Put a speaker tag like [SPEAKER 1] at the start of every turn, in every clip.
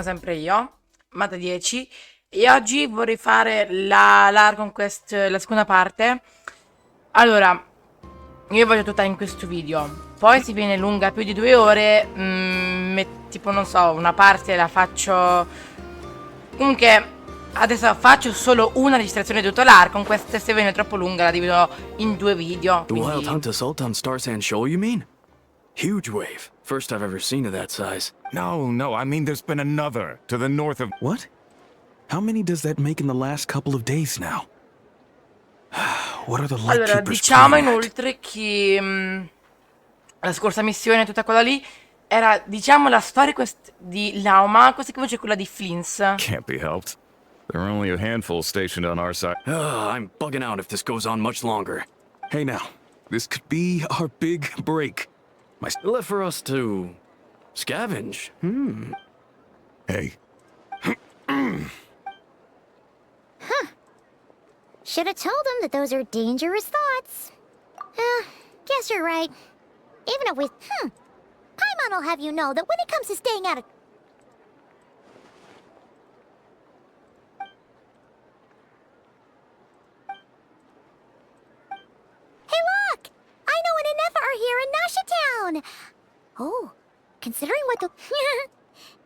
[SPEAKER 1] sempre io, Mata 10, e oggi vorrei fare la Conquest, la seconda parte. Allora, io voglio tutta in questo video, poi se viene lunga più di 2 ore, tipo non so, una parte la faccio... Comunque, adesso faccio solo una registrazione di tutto l'Archon, questa se viene troppo lunga la divido in 2 video,
[SPEAKER 2] The wild
[SPEAKER 1] quindi...
[SPEAKER 2] hunt assault on Star Sand Shoal, you mean? Huge wave. First I've ever seen of that size.
[SPEAKER 3] No, I mean there's been another to the north of...
[SPEAKER 4] What? How many does that make in the last couple of days now? What are the
[SPEAKER 1] Allora,
[SPEAKER 4] lightkeepers
[SPEAKER 1] diciamo
[SPEAKER 4] playing at?
[SPEAKER 1] inoltre che la scorsa missione, tutta quella lì, era, diciamo, la storia di Lauma, questa che invece è quella di Flins.
[SPEAKER 3] Can't be helped. There are only a handful stationed on our side.
[SPEAKER 2] I'm bugging out if this goes on much longer.
[SPEAKER 4] Hey now, this could be our big break.
[SPEAKER 2] Left for us to scavenge.
[SPEAKER 4] Hey,
[SPEAKER 5] Should have told him that those are dangerous thoughts. Guess you're right. Even if we... Paimon will have you know that when it comes to staying out of... Hey, look! I know an Inefa are here in Nasha Town! Oh, considering what the...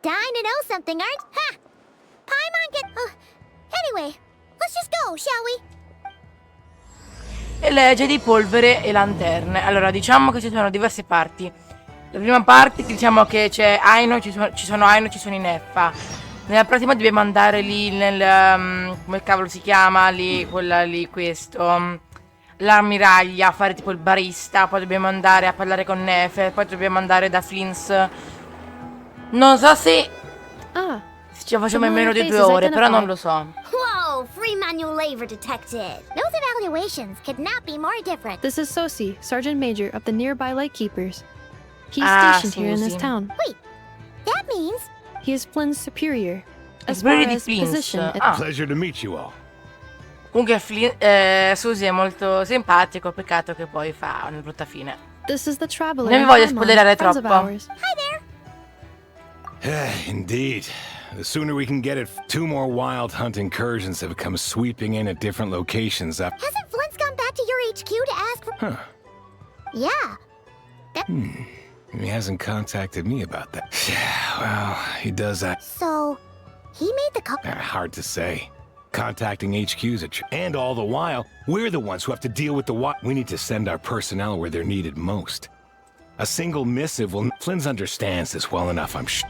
[SPEAKER 5] Dying to know something, aren't... Ha! Paimon get... anyway, let's just go, shall we?
[SPEAKER 1] E legge di polvere e lanterne. Allora, diciamo che ci sono diverse parti. La prima parte, diciamo che c'è Aino, ci sono Aino, ci sono i Neffa. Nella prossima dobbiamo andare lì nel... come cavolo si chiama? Lì, quella lì, questo... l'ammiraglia, a fare tipo il barista. Poi dobbiamo andare a parlare con Nefe. Poi dobbiamo andare da Flins. Non so se... ce la facciamo in meno di 2 ore, però non lo so.
[SPEAKER 5] Whoa, free manual labor detected. Those evaluations could not be more different.
[SPEAKER 6] This is Sosi, Sergeant Major of the nearby Lightkeepers. He's
[SPEAKER 1] Ah,
[SPEAKER 6] stationed here in this
[SPEAKER 1] Susie.
[SPEAKER 6] town.
[SPEAKER 5] Wait, that means...
[SPEAKER 6] He is Flins' superior. As
[SPEAKER 1] Superior
[SPEAKER 6] far
[SPEAKER 1] di
[SPEAKER 6] as
[SPEAKER 1] Flins.
[SPEAKER 6] position,
[SPEAKER 1] Ah.
[SPEAKER 3] Pleasure to meet you all.
[SPEAKER 1] Comunque Susie è molto simpatico, peccato che poi fa una brutta fine.
[SPEAKER 6] this is the traveler.
[SPEAKER 1] Non vi voglio
[SPEAKER 6] Paimon,
[SPEAKER 1] spoilerare
[SPEAKER 6] friends of
[SPEAKER 1] troppo.
[SPEAKER 6] ours.
[SPEAKER 3] Indeed. The sooner we can get it, 2 more wild hunt incursions have come sweeping in at different locations up.
[SPEAKER 5] Hasn't Flint's gone back to your HQ to ask for...
[SPEAKER 3] Huh.
[SPEAKER 5] Yeah.
[SPEAKER 3] He hasn't contacted me about that. Yeah, well, he does that.
[SPEAKER 5] So, he made the call...
[SPEAKER 3] Hard to say. Contacting HQs and all the while, we're the ones who have to deal with the we need to send our personnel where they're needed most. A single missive will... Flins understands this well enough, I'm sure.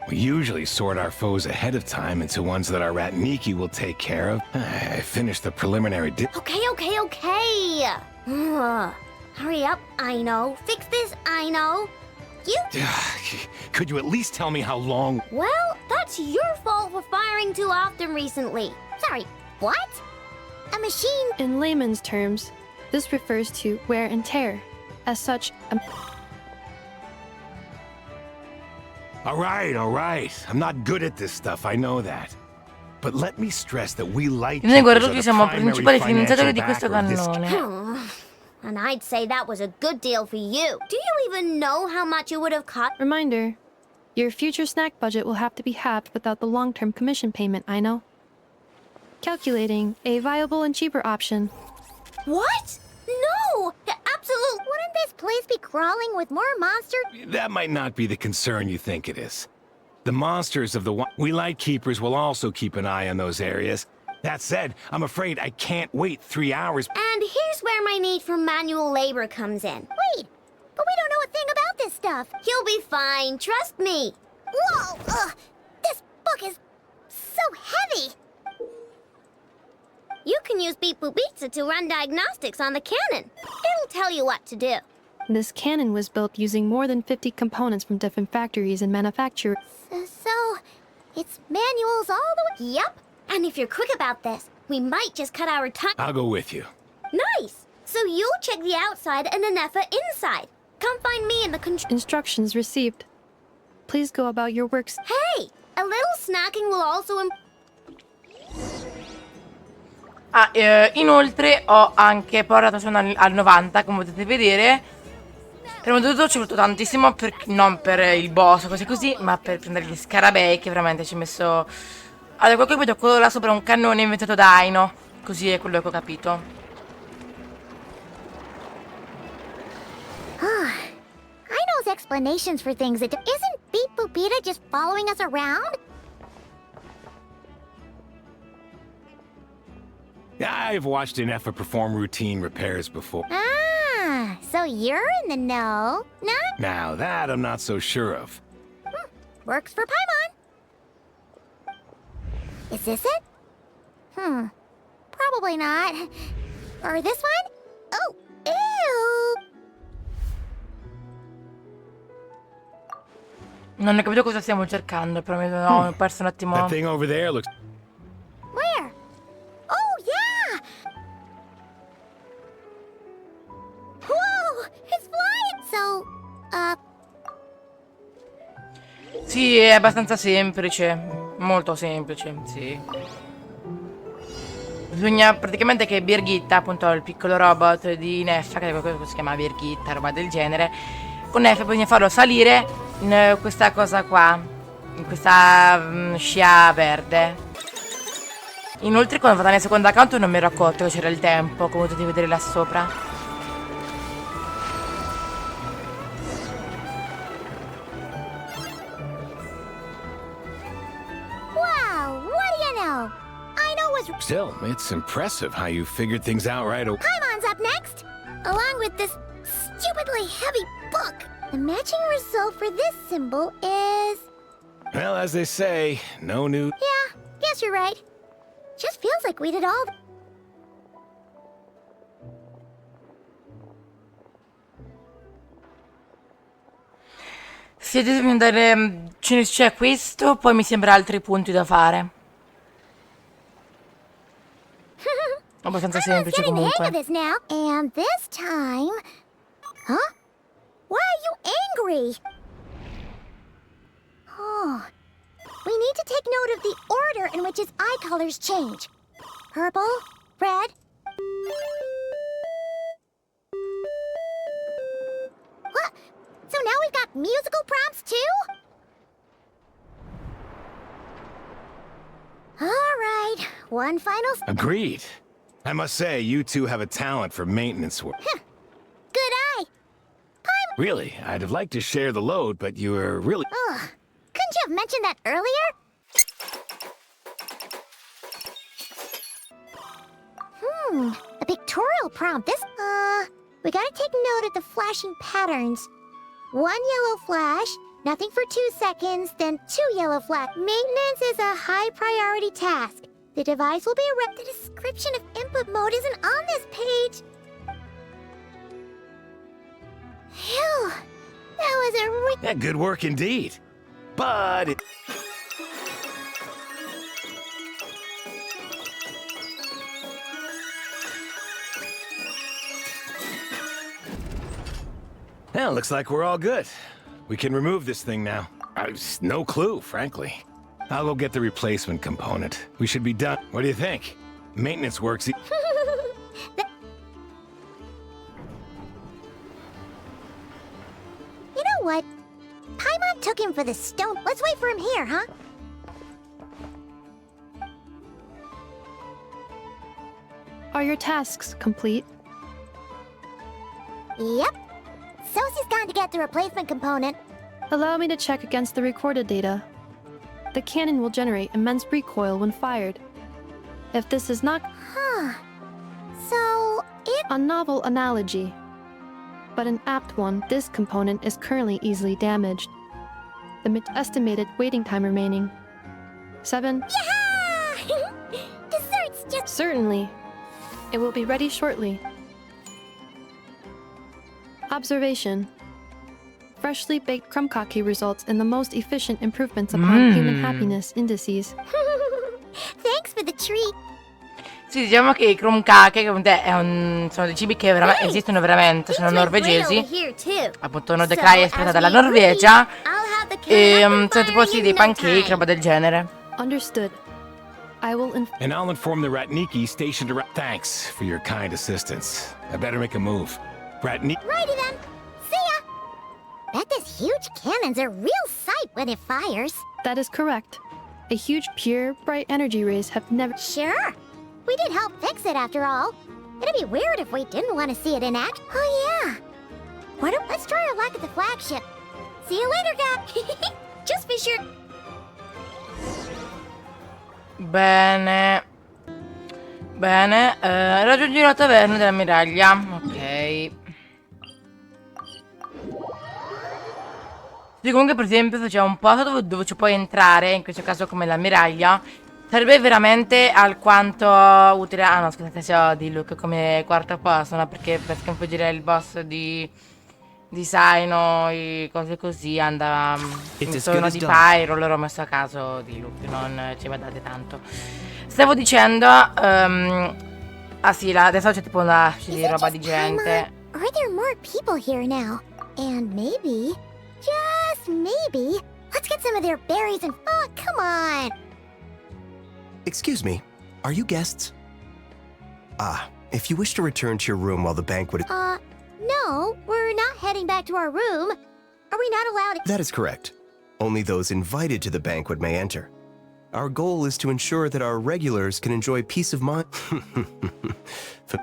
[SPEAKER 3] We usually sort our foes ahead of time into ones that our rat Niki will take care of. I finished the preliminary
[SPEAKER 5] Okay. Hurry up, I know. Fix this, I know. You...
[SPEAKER 3] Could you at least tell me how long...
[SPEAKER 5] Well, that's your fault for firing too often recently. Sorry, what? A machine...
[SPEAKER 6] In layman's terms, this refers to wear and tear. As such,
[SPEAKER 3] All right. I'm not good at this stuff, I know that. But let me stress that we like...
[SPEAKER 1] Noi guarda, tutti siamo principali finanziatori di questo cannone.
[SPEAKER 5] And I'd say that was a good deal for you. Do you even know how much it would have cost?
[SPEAKER 6] reminder, your future snack budget will have to be halved without the long-term commission payment, I know. Calculating a viable and cheaper option.
[SPEAKER 5] What? No! Absolute... Wouldn't this place be crawling with more monsters?
[SPEAKER 3] That might not be the concern you think it is. The monsters of the... We Lightkeepers will also keep an eye on those areas. That said, I'm afraid I can't wait 3 hours.
[SPEAKER 5] And here's where my need for manual labor comes in. Wait, but we don't know a thing about this stuff. You'll be fine, trust me. Whoa! This book is so heavy. You can use Beep Boop Pizza to run diagnostics on the cannon. It'll tell you what to do.
[SPEAKER 6] This cannon was built using more than 50 components from different factories and manufacturers.
[SPEAKER 5] So, it's manuals all the way... Yep. And if you're quick about this, we might just cut our time...
[SPEAKER 3] I'll go with you.
[SPEAKER 5] Nice! So you'll check the outside and Inefa inside. Come find me in the control...
[SPEAKER 6] Instructions received. Please go about your works.
[SPEAKER 5] Hey! A little snacking will also...
[SPEAKER 1] Inoltre ho anche portato sono al 90, come potete vedere. Prima di tutto ci è voluto tantissimo, non per il boss, così così, ma per prendere gli scarabei, che veramente ci ho messo... Allora, quel capito, quello là sopra un cannone inventato da Aino. Così è quello che ho capito.
[SPEAKER 5] I know explanations for things that isn't Beep Boopita just following us around?
[SPEAKER 3] I've watched Ineffa perform routine repairs before.
[SPEAKER 5] Ah, so you're in the know. No?
[SPEAKER 3] Now that I'm not so sure of.
[SPEAKER 5] Works for Paimon. Is this it? Probably not. Or this one? Oh, ew!
[SPEAKER 1] Non ho capito cosa stiamo cercando, però ho perso un attimo...
[SPEAKER 3] That thing over there looks...
[SPEAKER 5] Where? Oh, yeah! Whoa! It's flying! So,
[SPEAKER 1] Sì, è abbastanza semplice. Molto semplice, sì. Bisogna praticamente che Birgitta, appunto il piccolo robot di Neffa, che è quello che si chiama Birgitta, roba del genere, con Neffa bisogna farlo salire in questa cosa qua, in questa scia verde. Inoltre quando ho fatto nel secondo account non mi ero accorto che c'era il tempo, come potete vedere là sopra.
[SPEAKER 5] wow, what do you know? I know was
[SPEAKER 3] Still, it's impressive how you figured things out right away.
[SPEAKER 5] Paimon's up next, along with this stupidly heavy book. The matching result for this symbol is...
[SPEAKER 3] Well, as they say, no new...
[SPEAKER 5] Yeah, guess you're right. Just feels like we did all...
[SPEAKER 1] Sì, devo andare... C'è questo, poi mi sembra altri punti da fare. Abbastanza semplice
[SPEAKER 5] getting the hang of
[SPEAKER 1] comunque.
[SPEAKER 5] this now. And this time... Huh? Why are you angry? Oh. We need to take note of the order in which his eye colors change. Purple, red... What? So now we've got musical prompts too? All right, one final...
[SPEAKER 3] Agreed. I must say, you two have a talent for maintenance work.
[SPEAKER 5] Good eye.
[SPEAKER 3] Really, I'd have liked to share the load, but you were really...
[SPEAKER 5] Ugh. Couldn't you have mentioned that earlier? A pictorial prompt. This, we gotta take note of the flashing patterns. 1 yellow flash, nothing for 2 seconds, then 2 yellow flash. Maintenance is a high priority task. The device will be The description of input mode isn't on this page. Phew, that was a
[SPEAKER 3] Yeah, good work indeed. But... Well, looks like we're all good. We can remove this thing now. No clue, frankly. I'll go get the replacement component. We should be done. What do you think? Maintenance works.
[SPEAKER 5] You know what? Paimon took him for the stone. Let's wait for him here, huh?
[SPEAKER 6] Are your tasks complete?
[SPEAKER 5] Yep. Sosie's gone to get the replacement component.
[SPEAKER 6] Allow me to check against the recorded data. The cannon will generate immense recoil when fired. If this is not
[SPEAKER 5] Huh. So, it...
[SPEAKER 6] a novel analogy, but an apt one, this component is currently easily damaged. The estimated waiting time remaining 7.
[SPEAKER 5] Yeah! Dessert's just...
[SPEAKER 6] Certainly. It will be ready shortly. Observation. Freshly baked crumb-kake results in the most efficient improvements upon human happiness indices.
[SPEAKER 5] Thanks for the treat.
[SPEAKER 1] Sì, diciamo che i crumb-kake sono dei cibi che esistono veramente, sono norvegesi. Appunto, nod-krai è ispirata dalla Norvegia. E sono tipo sì, dei pancake, roba del genere.
[SPEAKER 6] Understood. I will
[SPEAKER 3] And I'll inform the Ratniki stationed around... Thanks for your kind assistance. I better make a move. Ratniki...
[SPEAKER 5] Righty then. See ya! Bet this huge cannon's a real sight when it fires.
[SPEAKER 6] That is correct. A huge, pure, bright energy rays have never.
[SPEAKER 5] Sure. We did help fix it after all. It'd be weird if we didn't want to see it in act. Oh yeah. Let's try our luck at the flagship. See you later, Gap. Just be sure.
[SPEAKER 1] Bene. Bene. Raggiungi la taverna dell'ammiraglia. Ok. Sì, comunque per esempio facciamo un posto dove ci puoi entrare, in questo caso come l'ammiraglia. Sarebbe veramente alquanto utile. Ah no, scusate, se ho di Luke come quarto posto, no? Perché per sconfiggere il boss di Saino e cose così andava uno di Pyro, loro ho messo a caso di Luke, non ci guardate tanto. Stavo dicendo ah sì, adesso c'è tipo una di roba di gente.
[SPEAKER 5] Are there more people here now? And maybe, just maybe, let's get some of their berries and oh, come on.
[SPEAKER 7] Excuse me, are you guests? Ah, if you wish to return to your room while the banquet is...
[SPEAKER 5] No, we're not heading back to our room. Are we not allowed?
[SPEAKER 7] That is correct. Only those invited to the banquet may enter. Our goal is to ensure that our regulars can enjoy peace of mind.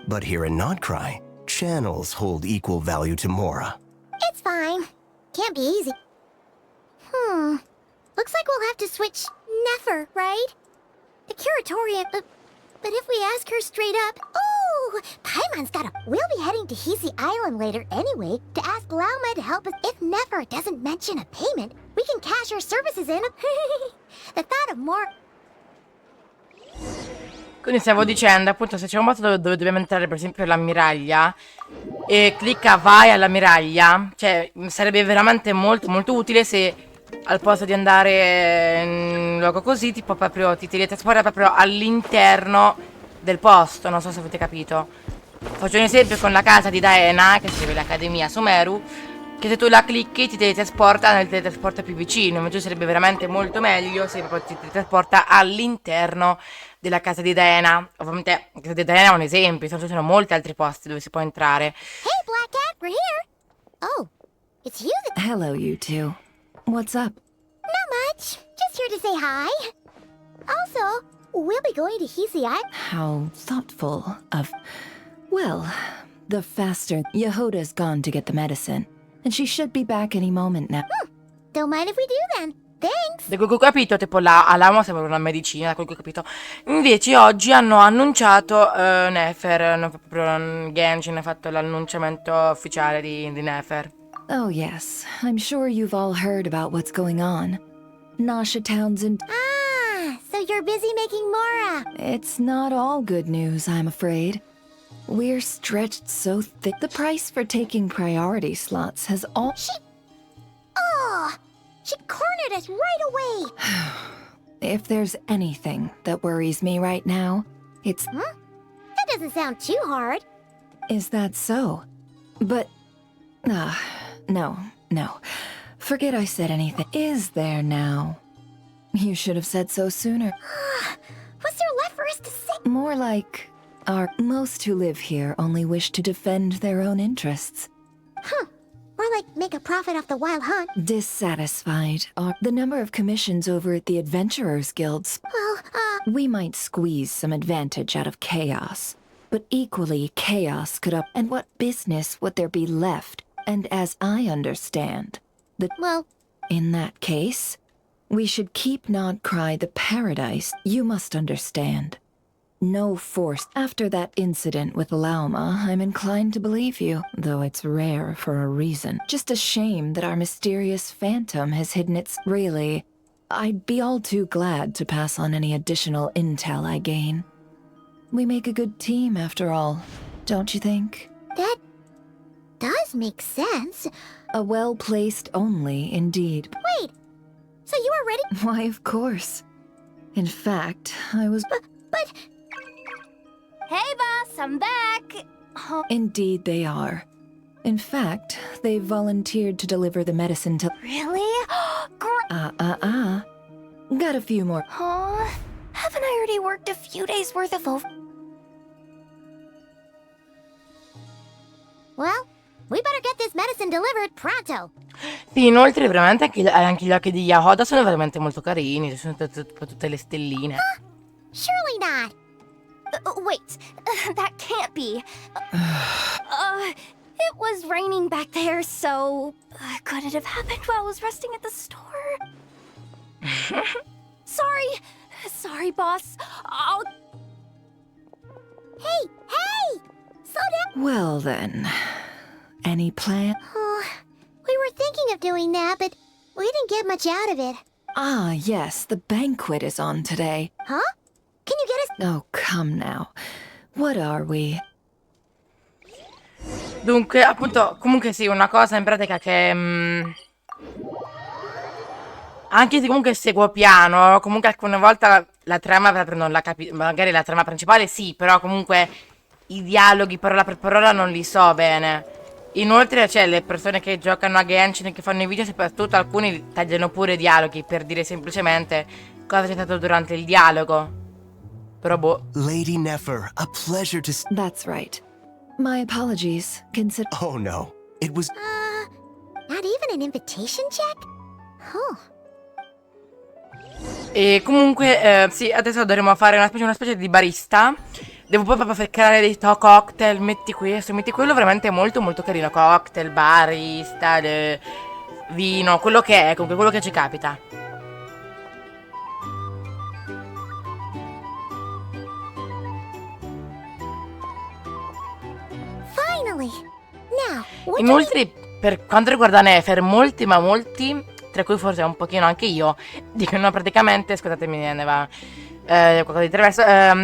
[SPEAKER 7] But here in nod-krai, channels hold equal value to Mora.
[SPEAKER 5] It's fine. Can't be easy. Looks like we'll have to switch Nefer, right? The curatorian, but if we ask her straight up... Oh, Paimon's we'll be heading to Hisi Island later anyway to ask Lauma to help us. If Nefer doesn't mention a payment, we can cash our services in. The thought of more...
[SPEAKER 1] Quindi stavo dicendo, appunto, se c'è un posto dove dobbiamo entrare, per esempio l'ammiraglia, e clicca vai all'ammiraglia, cioè sarebbe veramente molto molto utile se al posto di andare in un luogo così, tipo proprio ti teletrasporta proprio all'interno del posto, non so se avete capito. Faccio un esempio con la casa di Daena, che scrive l'Accademia Sumeru, che se tu la clicchi ti teletrasporta nel teletrasporto più vicino, invece sarebbe veramente molto meglio se proprio ti teletrasporta all'interno della casa di Daena. Ovviamente la casa di Daena è un esempio, ci sono molti altri posti dove si può entrare.
[SPEAKER 5] Hey, Black Cat, we're here. Oh, it's you that...
[SPEAKER 8] Hello, you two. What's up?
[SPEAKER 5] Not much. Just here to say hi. Also, we'll be going to Hisi Island.
[SPEAKER 8] How thoughtful of... Well, the faster... Yehoda's gone to get the medicine, and she should be back any moment now.
[SPEAKER 5] Don't mind if we do then. Thanks.
[SPEAKER 1] Da quel che ho capito, tipo all'amo sembra una medicina, da quel che ho capito. Invece oggi hanno annunciato Nefer, proprio Genshin ha fatto l'annunciamento ufficiale di Nefer.
[SPEAKER 8] Oh yes, I'm sure you've all heard about what's going on. Nasha Townsend...
[SPEAKER 5] Ah, so you're busy making Mora.
[SPEAKER 8] It's not all good news, I'm afraid. We're stretched so thick. The price for taking priority slots has all...
[SPEAKER 5] She cornered us right away.
[SPEAKER 8] If there's anything that worries me right now, it's...
[SPEAKER 5] That doesn't sound too hard.
[SPEAKER 8] Is that so? But... no. Forget I said anything. Is there now? You should have said so sooner.
[SPEAKER 5] What's there left for us to say?
[SPEAKER 8] More like... Most who live here only wish to defend their own interests.
[SPEAKER 5] Or like make a profit off the wild hunt.
[SPEAKER 8] Dissatisfied are the number of commissions over at the Adventurers Guilds.
[SPEAKER 5] Well,
[SPEAKER 8] We might squeeze some advantage out of chaos, but equally chaos could up... And what business would there be left? And as I understand,
[SPEAKER 5] well...
[SPEAKER 8] In that case, we should keep nod-krai the paradise. You must understand. No force. After that incident with Lauma, I'm inclined to believe you, though it's rare for a reason. Just a shame that our mysterious phantom has hidden its... Really, I'd be all too glad to pass on any additional intel I gain. We make a good team, after all, don't you think?
[SPEAKER 5] That does make sense.
[SPEAKER 8] A well-placed only, indeed.
[SPEAKER 5] Wait, so you are ready?
[SPEAKER 8] Why, of course. In fact, I was...
[SPEAKER 5] But...
[SPEAKER 9] Hey, boss, I'm back.
[SPEAKER 8] Indeed they are. In fact, they've volunteered to deliver the medicine to...
[SPEAKER 9] Really? Great.
[SPEAKER 8] Got a few more.
[SPEAKER 9] Haven't I already worked a few days worth of over...
[SPEAKER 5] Well, we better get this medicine delivered pronto.
[SPEAKER 1] Sì, inoltre veramente anche gli occhi di Yahoda sono veramente molto carini, ci sono tutte le stelline.
[SPEAKER 5] Surely not.
[SPEAKER 9] Wait, that can't be. It was raining back there, so could it have happened while I was resting at the store? Sorry, boss.
[SPEAKER 5] Hey! Slow down!
[SPEAKER 8] Well then, any plan?
[SPEAKER 5] Oh, we were thinking of doing that, but we didn't get much out of it.
[SPEAKER 8] Ah, yes, the banquet is on today.
[SPEAKER 5] Huh? Can you get us...
[SPEAKER 8] Oh, come now. What are we?
[SPEAKER 1] Dunque, appunto, comunque sì, una cosa in pratica che... anche se comunque seguo piano, comunque alcune volte la trama proprio non la capisco, magari la trama principale sì, però comunque i dialoghi parola per parola non li so bene. Inoltre c'è le persone che giocano a Genshin e che fanno i video, soprattutto alcuni tagliano pure i dialoghi per dire semplicemente cosa c'è stato durante il dialogo. Però boh.
[SPEAKER 7] Lady Nefer, a pleasure to...
[SPEAKER 8] That's right. My apologies. Consider...
[SPEAKER 7] Oh no, it was...
[SPEAKER 5] Not even an invitation check? Huh.
[SPEAKER 1] E comunque, sì, adesso dovremo fare una specie di barista. Devo poi proprio creare dei cocktail, metti questo, metti quello, veramente molto molto carino. Cocktail, barista, vino, quello che è, comunque quello che ci capita.
[SPEAKER 5] Finally! Now, what do we...
[SPEAKER 1] Inoltre, per quanto riguarda Nefer, molti, ma molti, tra cui forse un pochino anche io, dicono praticamente, scusatemi, ne va qualcosa di traverso,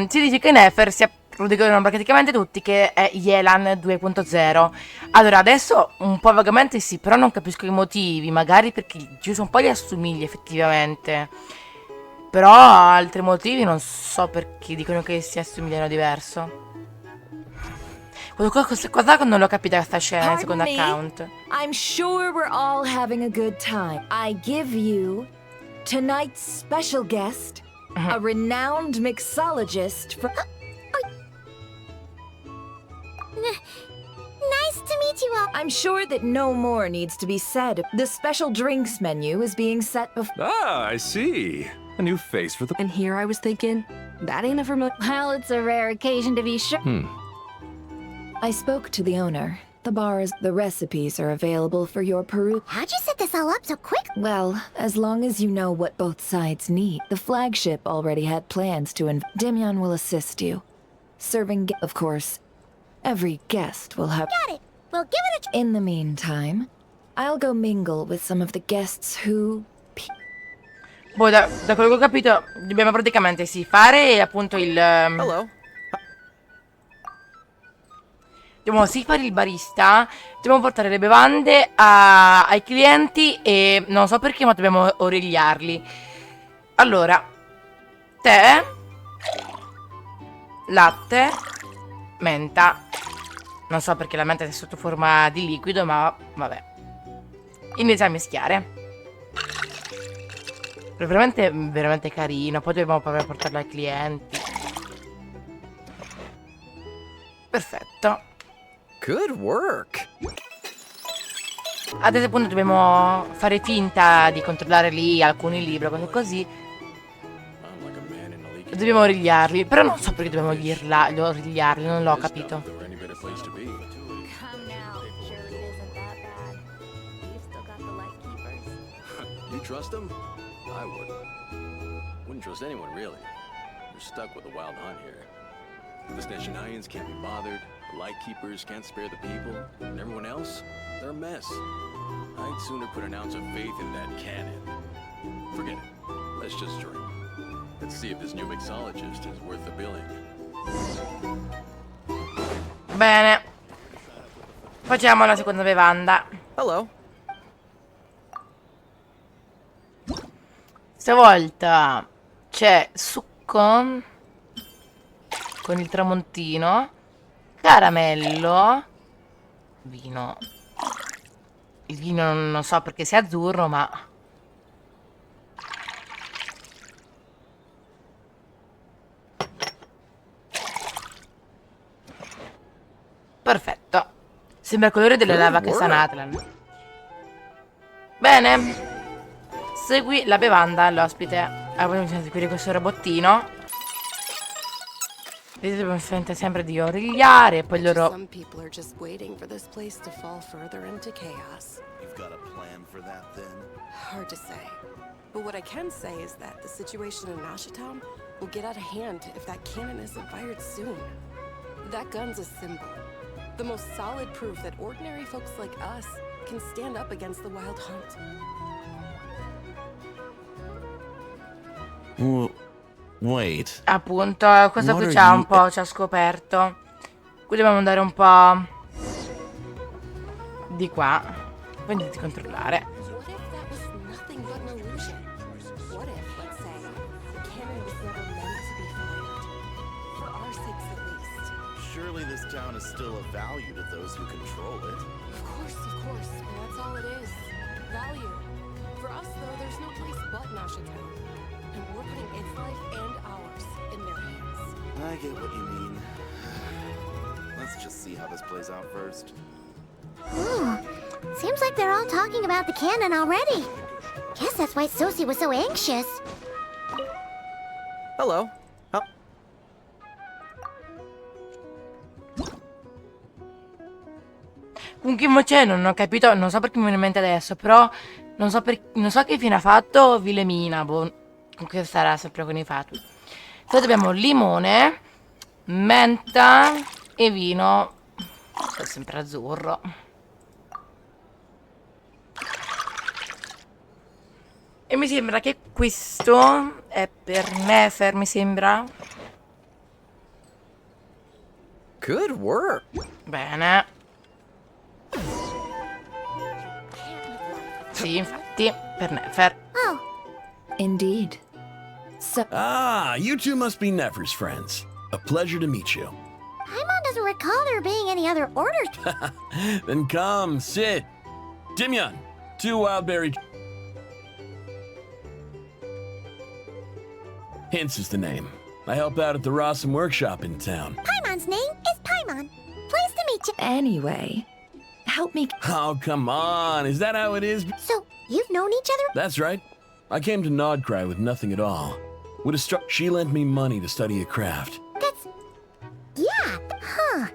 [SPEAKER 1] si dice che Nefer sia, lo dicono praticamente tutti, che è Yelan 2.0. Allora, adesso un po' vagamente sì, però non capisco i motivi, magari perché ci sono un po' gli assomigli effettivamente, però altri motivi non so perché dicono che si assomigliano diverso. Cosa non l'ho capita questa scena nel secondo account.
[SPEAKER 8] I'm sure we're all having a good time. I give you tonight's special guest, a renowned mixologist from...
[SPEAKER 5] Nice to meet you all.
[SPEAKER 8] I'm sure that no more needs to be said. The special drinks menu is being set before...
[SPEAKER 10] Ah, I see. A new face for the...
[SPEAKER 11] And here I was thinking, that ain't a familiar...
[SPEAKER 9] Well, it's a rare occasion to be sure.
[SPEAKER 8] I spoke to the owner. The the recipes are available for your peruse.
[SPEAKER 5] How'd you set this all up so quick?
[SPEAKER 8] Well, as long as you know what both sides need. The flagship already had plans to Dimyon will assist you. Serving, of course, every guest will have...
[SPEAKER 5] Got it. We'll give it a...
[SPEAKER 8] In the meantime, I'll go mingle with some of the guests who...
[SPEAKER 1] Boh, da quello che ho capito, dobbiamo praticamente sì fare appunto il...
[SPEAKER 10] Hello.
[SPEAKER 1] Dobbiamo sì fare il barista, dobbiamo portare le bevande ai clienti e non so perché ma dobbiamo origliarli. Allora, tè, latte, menta. Non so perché la menta è sotto forma di liquido, ma vabbè. Iniziamo a mischiare. È veramente, veramente carino. Poi dobbiamo proprio portarlo ai clienti. Perfetto.
[SPEAKER 2] Good work.
[SPEAKER 1] Adesso appunto dobbiamo fare finta di controllare lì alcuni libri o cose così. Dobbiamo origliarli. Però non so perché dobbiamo origliarli, non l'ho capito.
[SPEAKER 9] Come now, surely it isn't that bad. You've still got the light keepers.
[SPEAKER 2] You trust them? I wouldn't. Wouldn't trust anyone, really. You're stuck with a wild hunt here. The Sneshanians can't be bothered, the Lightkeepers can't spare the people, and everyone else, they're a mess. I'd sooner put an ounce of faith in that cannon. Forget it. Let's just drink. Let's see if this new mixologist is worth the billing.
[SPEAKER 1] Bene. Facciamo la seconda bevanda.
[SPEAKER 10] Hello.
[SPEAKER 1] Stavolta c'è succo con il tramontino, caramello, vino. Il vino non so perché sia azzurro, ma perfetto. Sembra il colore della lava che sta Natlan. Bene. Segui la bevanda all'ospite. Allora, poi bisogna seguire questo robottino. Vedete, sente sempre di origliare e poi loro...
[SPEAKER 12] Some people are just waiting for this place to fall further into chaos.
[SPEAKER 13] You've got a plan for that, then?
[SPEAKER 12] Hard to say. But what I can say is that the situation in Nashitown will get out of hand if that cannon isn't fired soon. That gun's a symbol. The most solid proof that ordinary folks like us can stand up against the Wild Hunt.
[SPEAKER 13] Wait.
[SPEAKER 1] Appunto, questo qui c'ha un po', ci ha scoperto. Qui dobbiamo andare un po' di qua. Quindi di controllare.
[SPEAKER 12] What if that was nothing but an illusion? What if, let's say, the cannon was never meant to be fired? For our sakes at least.
[SPEAKER 13] Surely this town is still of value to those who control it.
[SPEAKER 12] Of course, and that's all it is. Value. For us, though, there's no place but Nashitown. And we're putting its life and ours in their hands.
[SPEAKER 13] I get what you mean. Let's just see how this plays out first.
[SPEAKER 5] Ooh, seems like they're all talking about the cannon already. Guess that's why Sosie was so anxious.
[SPEAKER 10] Hello.
[SPEAKER 1] Con Kimoche non ho capito, non so perché mi viene in mente adesso, però non so che fine ha fatto Vilemina, boh, comunque sarà sempre con i fatti. Poi abbiamo limone, menta e vino, è sempre azzurro. E mi sembra che questo è per Nefer, mi sembra.
[SPEAKER 10] Good work.
[SPEAKER 1] Bene. Sì, infatti, per Nefer.
[SPEAKER 5] Oh.
[SPEAKER 8] Indeed. So
[SPEAKER 14] you two must be Nefer's friends. A pleasure to meet you.
[SPEAKER 5] Paimon doesn't recall there being any other orders.
[SPEAKER 14] Then come, sit. Dimyon, 2 wild berry... Hints is the name. I help out at the Rossum workshop in town.
[SPEAKER 5] Paimon's name is Paimon. Pleased to meet you.
[SPEAKER 8] anyway, help me...
[SPEAKER 14] Oh, come on. Is that how it is?
[SPEAKER 5] So, you've known each other?
[SPEAKER 14] That's right. I came to nod-krai with nothing at all. Would have struck... She lent me money to study a craft.
[SPEAKER 5] That's... yeah, huh.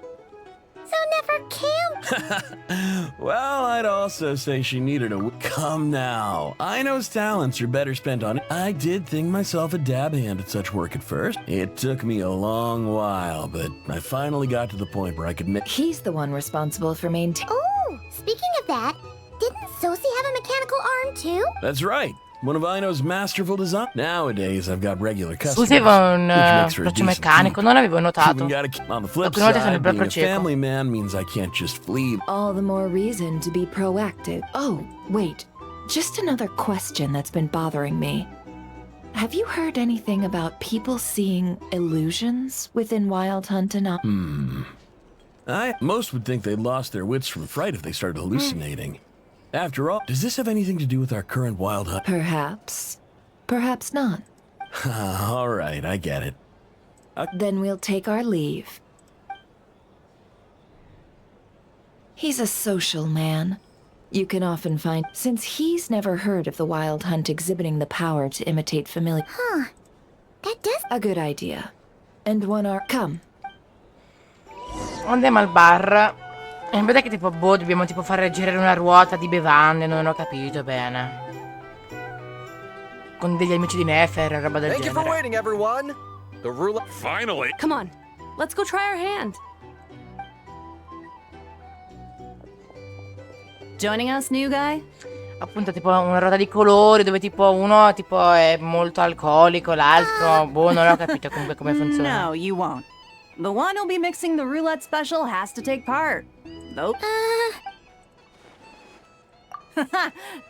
[SPEAKER 5] So never came...
[SPEAKER 14] Well, I'd also say she needed a... Come now. Aino's talents are better spent on it. I did think myself a dab hand at such work at first. It took me a long while, but I finally got to the point where I could make...
[SPEAKER 8] He's the one responsible for maintaining...
[SPEAKER 5] Oh, speaking of that, didn't Sosie have a mechanical arm too?
[SPEAKER 14] That's right. One of Aino's masterful design. Nowadays, I've got regular customers.
[SPEAKER 1] Scusi, avevo un braccio meccanico, non avevo notato.
[SPEAKER 14] On the flip
[SPEAKER 1] Alcune volte sono
[SPEAKER 14] side,
[SPEAKER 1] proprio
[SPEAKER 14] being a
[SPEAKER 1] cieco.
[SPEAKER 14] family man means I can't just flee.
[SPEAKER 8] All the more reason to be proactive. Oh, wait. Just another question that's been bothering me. Have you heard anything about people seeing illusions within Wild Hunt and...
[SPEAKER 14] Most would think they lost their wits from fright if they started hallucinating. After all, does this have anything to do with our current Wild Hunt?
[SPEAKER 8] Perhaps. Perhaps not.
[SPEAKER 14] All right, I get it.
[SPEAKER 8] Then we'll take our leave. He's a social man. You can often find... Since he's never heard of the Wild Hunt exhibiting the power to imitate familiar...
[SPEAKER 5] Huh. That does...
[SPEAKER 8] A good idea. And one hour... Come.
[SPEAKER 1] Andiamo al bar. E vede che tipo, boh, dobbiamo tipo fare girare una ruota di bevande, non ho capito bene. Con degli amici di Nefer, roba del
[SPEAKER 10] Thank you for
[SPEAKER 1] genere.
[SPEAKER 10] waiting, everyone. The roulette.
[SPEAKER 11] Finally. Come on. Let's go try our hand. Joining us, new guy?
[SPEAKER 1] Appunto tipo una ruota di colori dove tipo uno tipo è molto alcolico, l'altro, boh, non ho capito comunque come funziona.
[SPEAKER 15] No, you won't. The one who'll be mixing the roulette special has to take part. Nope.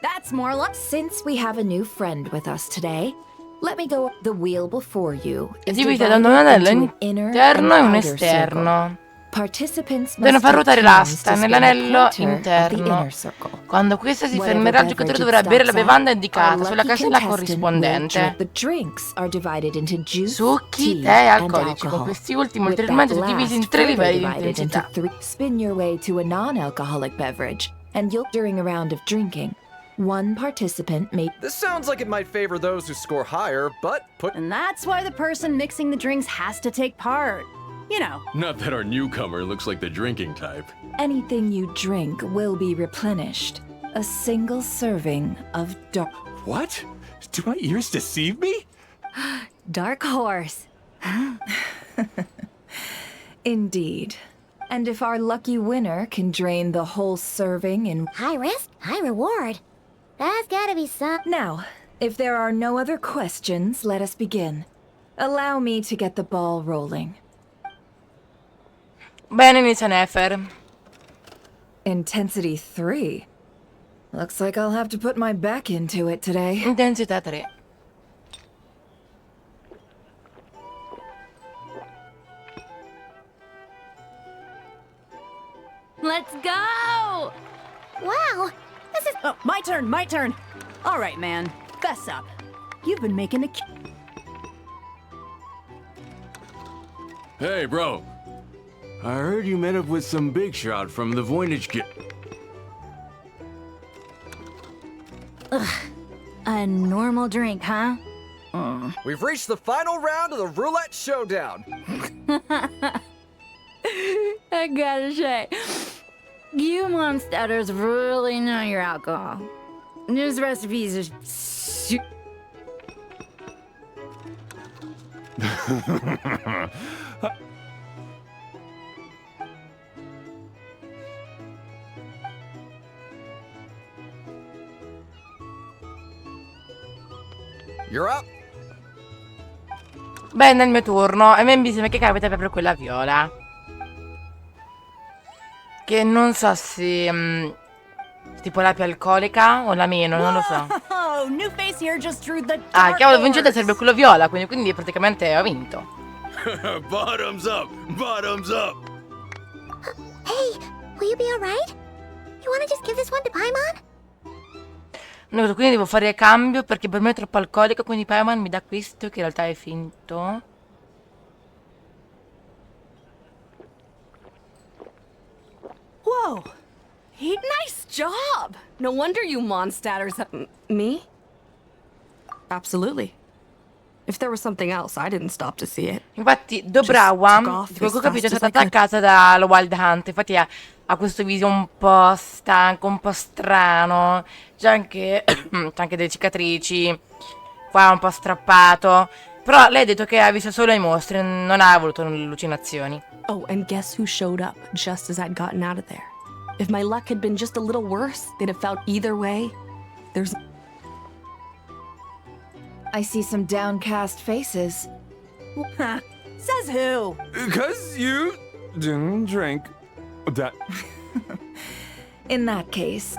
[SPEAKER 15] That's more like...
[SPEAKER 8] Since we have a new friend with us today, let me go... The wheel before you is
[SPEAKER 1] Divide da un
[SPEAKER 8] divided
[SPEAKER 1] anello
[SPEAKER 8] into an inner
[SPEAKER 1] interno e
[SPEAKER 8] and
[SPEAKER 1] un
[SPEAKER 8] outer circle.
[SPEAKER 1] esterno.
[SPEAKER 8] Participants
[SPEAKER 1] Devono
[SPEAKER 8] must
[SPEAKER 1] far ruotare
[SPEAKER 8] take turns
[SPEAKER 1] l'asta
[SPEAKER 8] to spin
[SPEAKER 1] nell'anello
[SPEAKER 8] a quarter of the
[SPEAKER 1] interno.
[SPEAKER 8] inner circle.
[SPEAKER 1] Quando questa si
[SPEAKER 8] Whatever
[SPEAKER 1] fermerà, il giocatore
[SPEAKER 8] beverage
[SPEAKER 1] dovrà
[SPEAKER 8] it
[SPEAKER 1] bere la
[SPEAKER 8] stops
[SPEAKER 1] bevanda
[SPEAKER 8] at,
[SPEAKER 1] indicata
[SPEAKER 8] our
[SPEAKER 1] sulla
[SPEAKER 8] lucky
[SPEAKER 1] casella
[SPEAKER 8] contestant will
[SPEAKER 1] corrispondente.
[SPEAKER 8] drink. The drinks are divided into juice,
[SPEAKER 1] Succhi,
[SPEAKER 8] tea,
[SPEAKER 1] tè e
[SPEAKER 8] and
[SPEAKER 1] alcolici, con
[SPEAKER 8] alcohol.
[SPEAKER 1] questi ultimi
[SPEAKER 8] With
[SPEAKER 1] ulteriormente
[SPEAKER 8] that
[SPEAKER 1] suddivisi in
[SPEAKER 8] last
[SPEAKER 1] 3
[SPEAKER 8] further
[SPEAKER 1] livelli di
[SPEAKER 8] divided
[SPEAKER 1] intensità.
[SPEAKER 8] into 3. Spin your way to a non-alcoholic beverage, and you'll during a round of drinking. One participant may.
[SPEAKER 10] This sounds like it might favor those who score higher, but
[SPEAKER 15] And that's why the person mixing the drinks has to take part. You know.
[SPEAKER 2] Not that our newcomer looks like the drinking type.
[SPEAKER 8] Anything you drink will be replenished. A single serving of dark.
[SPEAKER 3] What? Do my ears deceive me?
[SPEAKER 9] Dark horse.
[SPEAKER 8] Indeed. And if our lucky winner can drain the whole serving in.
[SPEAKER 5] High risk, high reward. That's gotta be some.
[SPEAKER 8] Now, if there are no other questions, let us begin. Allow me to get the ball rolling.
[SPEAKER 1] Bene, inizia Nefer.
[SPEAKER 8] Intensity 3. Looks like I'll have to put my back into it today.
[SPEAKER 1] Intensità 3.
[SPEAKER 11] Let's go!
[SPEAKER 5] Wow, this is.
[SPEAKER 15] Oh, my turn. All right, man. Fess up. You've been making a.
[SPEAKER 2] Hey, bro. I heard you met up with some big shot from the Voynich kit.
[SPEAKER 9] A normal drink, huh?
[SPEAKER 10] we've reached the final round of the roulette showdown.
[SPEAKER 9] I gotta say, you monsters really know your alcohol. These recipes are
[SPEAKER 10] You're up.
[SPEAKER 1] Bene, è il mio turno. E mi sembra che capita proprio quella viola. Che non so se... tipo la più alcolica o la meno, non lo so.
[SPEAKER 15] Oh, new face here just drew the
[SPEAKER 1] Ah, cavolo, vincente serve quello viola, quindi praticamente ho vinto.
[SPEAKER 2] Bottoms up! Bottoms up!
[SPEAKER 5] Hey, will you be alright? You wanna just give this one to Paimon?
[SPEAKER 1] No, quindi devo fare cambio perché per me è troppo alcolico, quindi Paimon mi dà questo che in realtà è finto.
[SPEAKER 12] Whoa! Nice job! No wonder you monstatters have... Me? Absolutely. If there was something else, I didn't stop to see it.
[SPEAKER 1] Infatti Dobrawa, di quel che ho capito, è stata attaccata dalla Wild Hunt. Infatti ha questo viso un po' stanco, un po' strano. C'è anche delle cicatrici. Qua è un po' strappato. Però lei ha detto che ha visto solo i mostri, non ha avuto allucinazioni.
[SPEAKER 12] Oh, and guess who showed up just as I'd gotten out of there? If my luck had been just a little worse, they'd have felt either way. There's...
[SPEAKER 8] I see some downcast faces.
[SPEAKER 15] Says who?
[SPEAKER 4] Because you didn't drink that.
[SPEAKER 8] In that case.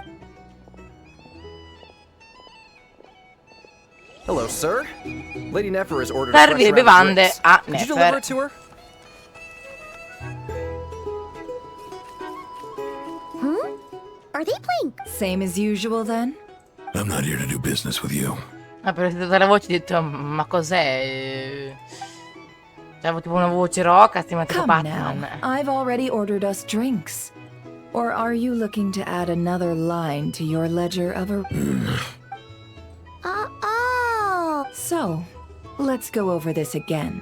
[SPEAKER 10] Hello, sir. Lady Nefer has ordered a fresh
[SPEAKER 1] Servire
[SPEAKER 10] round of
[SPEAKER 1] bevande
[SPEAKER 10] drinks.
[SPEAKER 1] a
[SPEAKER 10] Could you deliver
[SPEAKER 1] Nefer.
[SPEAKER 10] it to her?
[SPEAKER 5] Are they playing?
[SPEAKER 8] Same as usual then?
[SPEAKER 3] I'm not here to do business with you.
[SPEAKER 1] Ah, però ho sentito la voce e ho detto, ma cos'è? C'avevo tipo una voce roca, stiamo tipo
[SPEAKER 8] Come
[SPEAKER 1] Batman.
[SPEAKER 8] now, I've already ordered us drinks. Or are you looking to add another line to your ledger of a...
[SPEAKER 5] Oh.
[SPEAKER 8] So, let's go over this again.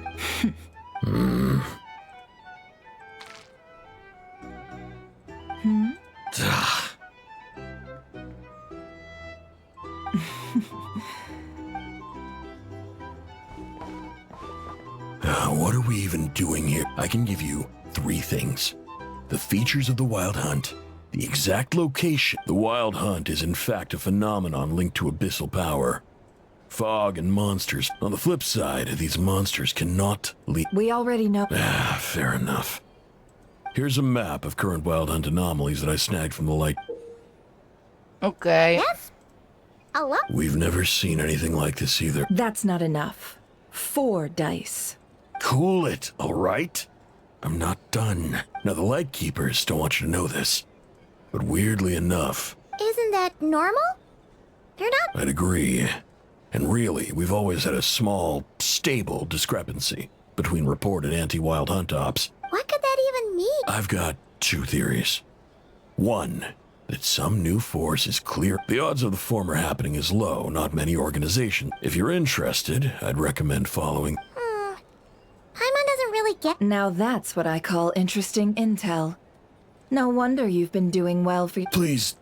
[SPEAKER 3] What are we even doing here? I can give you 3 things. The features of the Wild Hunt, the exact location. The Wild Hunt is in fact a phenomenon linked to abyssal power. Fog and monsters. On the flip side, these monsters cannot leave.
[SPEAKER 8] We already know...
[SPEAKER 3] Fair enough. Here's a map of current Wild Hunt anomalies that I snagged from the light.
[SPEAKER 1] Ok.
[SPEAKER 5] Yes. A lot.
[SPEAKER 3] We've never seen anything like this either.
[SPEAKER 8] That's not enough. 4 dice.
[SPEAKER 3] Cool it, all right? I'm not done. Now, the Lightkeepers don't want you to know this. But weirdly enough,
[SPEAKER 5] Isn't that normal? They're not.
[SPEAKER 3] I'd agree. And really, we've always had a small, stable discrepancy between reported anti-Wild Hunt ops.
[SPEAKER 5] What could that even mean?
[SPEAKER 3] I've got 2 theories. 1,
[SPEAKER 14] that some new force is clear. The odds of the former happening is low, not many organizations. If you're interested, I'd recommend following.
[SPEAKER 5] Paimon doesn't really get.
[SPEAKER 8] Now that's what I call interesting intel. No wonder you've been doing well for.
[SPEAKER 14] Please,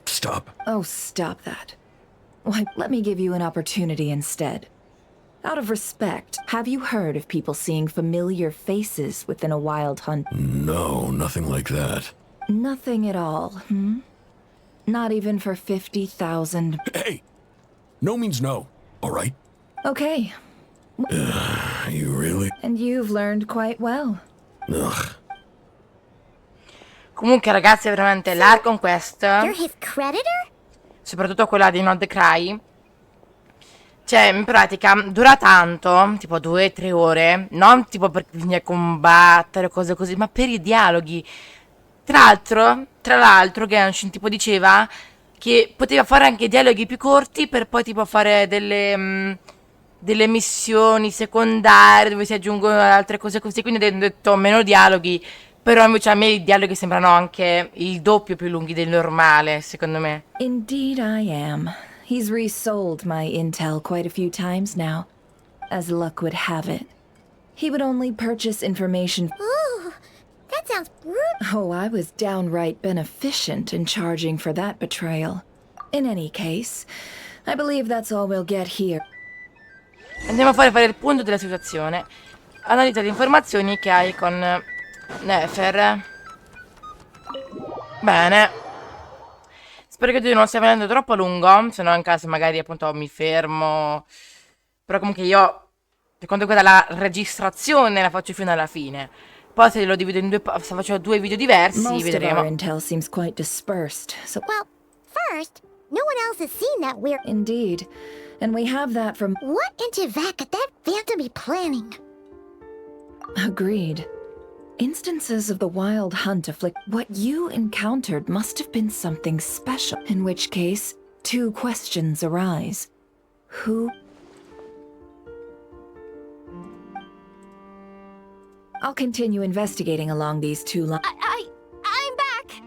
[SPEAKER 14] stop.
[SPEAKER 8] Oh, stop that. Why, let me give you an opportunity instead. Out of respect, have you heard of people seeing familiar faces within a wild hunt?
[SPEAKER 14] No, nothing like that.
[SPEAKER 8] Nothing at all, hmm? Not even for 50,000.
[SPEAKER 14] Hey! No means no, all right?
[SPEAKER 8] Okay.
[SPEAKER 14] You really?
[SPEAKER 8] And you've learned quite well.
[SPEAKER 14] Ugh.
[SPEAKER 1] Comunque ragazzi, veramente l'Archon Quest,
[SPEAKER 5] You're his creditor?
[SPEAKER 1] soprattutto quella di nod-krai, cioè in pratica dura tanto, tipo 2-3 ore, non tipo perché bisogna combattere cose così, ma per i dialoghi. Tra l'altro Genshin tipo diceva che poteva fare anche dialoghi più corti per poi tipo fare delle missioni secondarie dove si aggiungono altre cose così, quindi hanno detto meno dialoghi, però invece a me i dialoghi sembrano anche il doppio più lunghi del normale, secondo me.
[SPEAKER 8] Indeed I am. He's resold my intel quite a few times now. As luck would have it. He would only purchase information.
[SPEAKER 5] Ooh, that sounds brutal.
[SPEAKER 8] Oh, I was downright beneficent in charging for that betrayal. In any case, I believe that's all we'll get here.
[SPEAKER 1] Andiamo a fare il punto della situazione. Analizza le informazioni che hai con Nefer. Bene. Spero che tu non stia venendo troppo a lungo, se no in caso magari appunto mi fermo. Però comunque io, per quanto riguarda la registrazione, la faccio fino alla fine. Poi se lo divido in due, se faccio 2 video diversi,
[SPEAKER 8] Most
[SPEAKER 1] vedremo.
[SPEAKER 8] of our intel seems quite dispersed, so...
[SPEAKER 5] Well, first, no one else has seen that weird.
[SPEAKER 8] Indeed. And we have that from...
[SPEAKER 5] What in Tibet could that phantom be planning?
[SPEAKER 8] Agreed. Instances of the wild hunt afflict... What you encountered must have been something special. In which case, 2 questions arise. Who... I'll continue investigating along these 2 lines.
[SPEAKER 5] I'm back.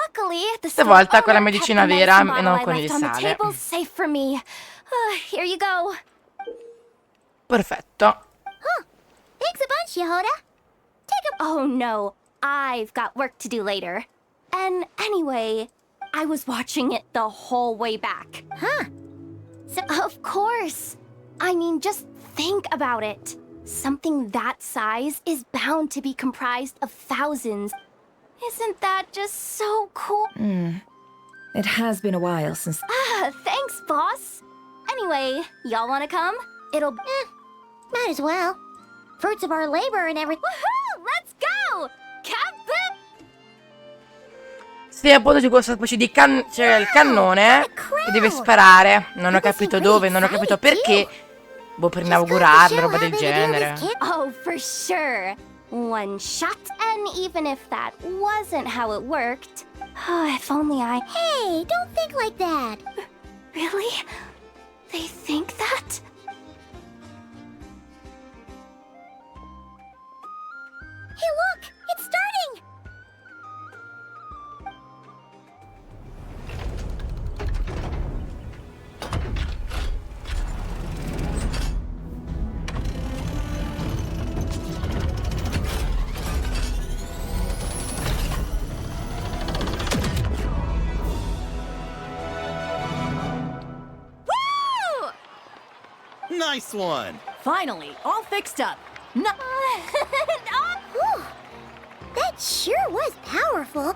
[SPEAKER 5] Luckily, the
[SPEAKER 1] Stavolta con la medicina vera e non con il sale.
[SPEAKER 5] table's safe for me. Here you go.
[SPEAKER 1] Perfetto.
[SPEAKER 5] Thanks a bunch, Yehoda. Take a... Oh no, I've got work to do later. And anyway, I was watching it the whole way back. Huh. So, of course. I mean, just think about it. Something that size is bound to be comprised of thousands. Isn't that just so cool?
[SPEAKER 8] It has been a while since...
[SPEAKER 5] Thanks, boss. Anyway, y'all wanna come? It'll... might as well. Fruits of our labor and everything. Woohoo! Let's go! Captain!
[SPEAKER 1] Sì, appunto c'è questa specie di c'è il cannone e deve sparare. Non ho capito dove, non ho capito perché. Boh, per inaugurarlo, roba del genere.
[SPEAKER 5] Oh, for sure. One shot, and even if that wasn't how it worked, if only I... Hey, don't think like that. Really? They think that? Hey, look! It's starting!
[SPEAKER 13] Nice one!
[SPEAKER 15] Finally, all fixed up. No.
[SPEAKER 5] That sure was powerful.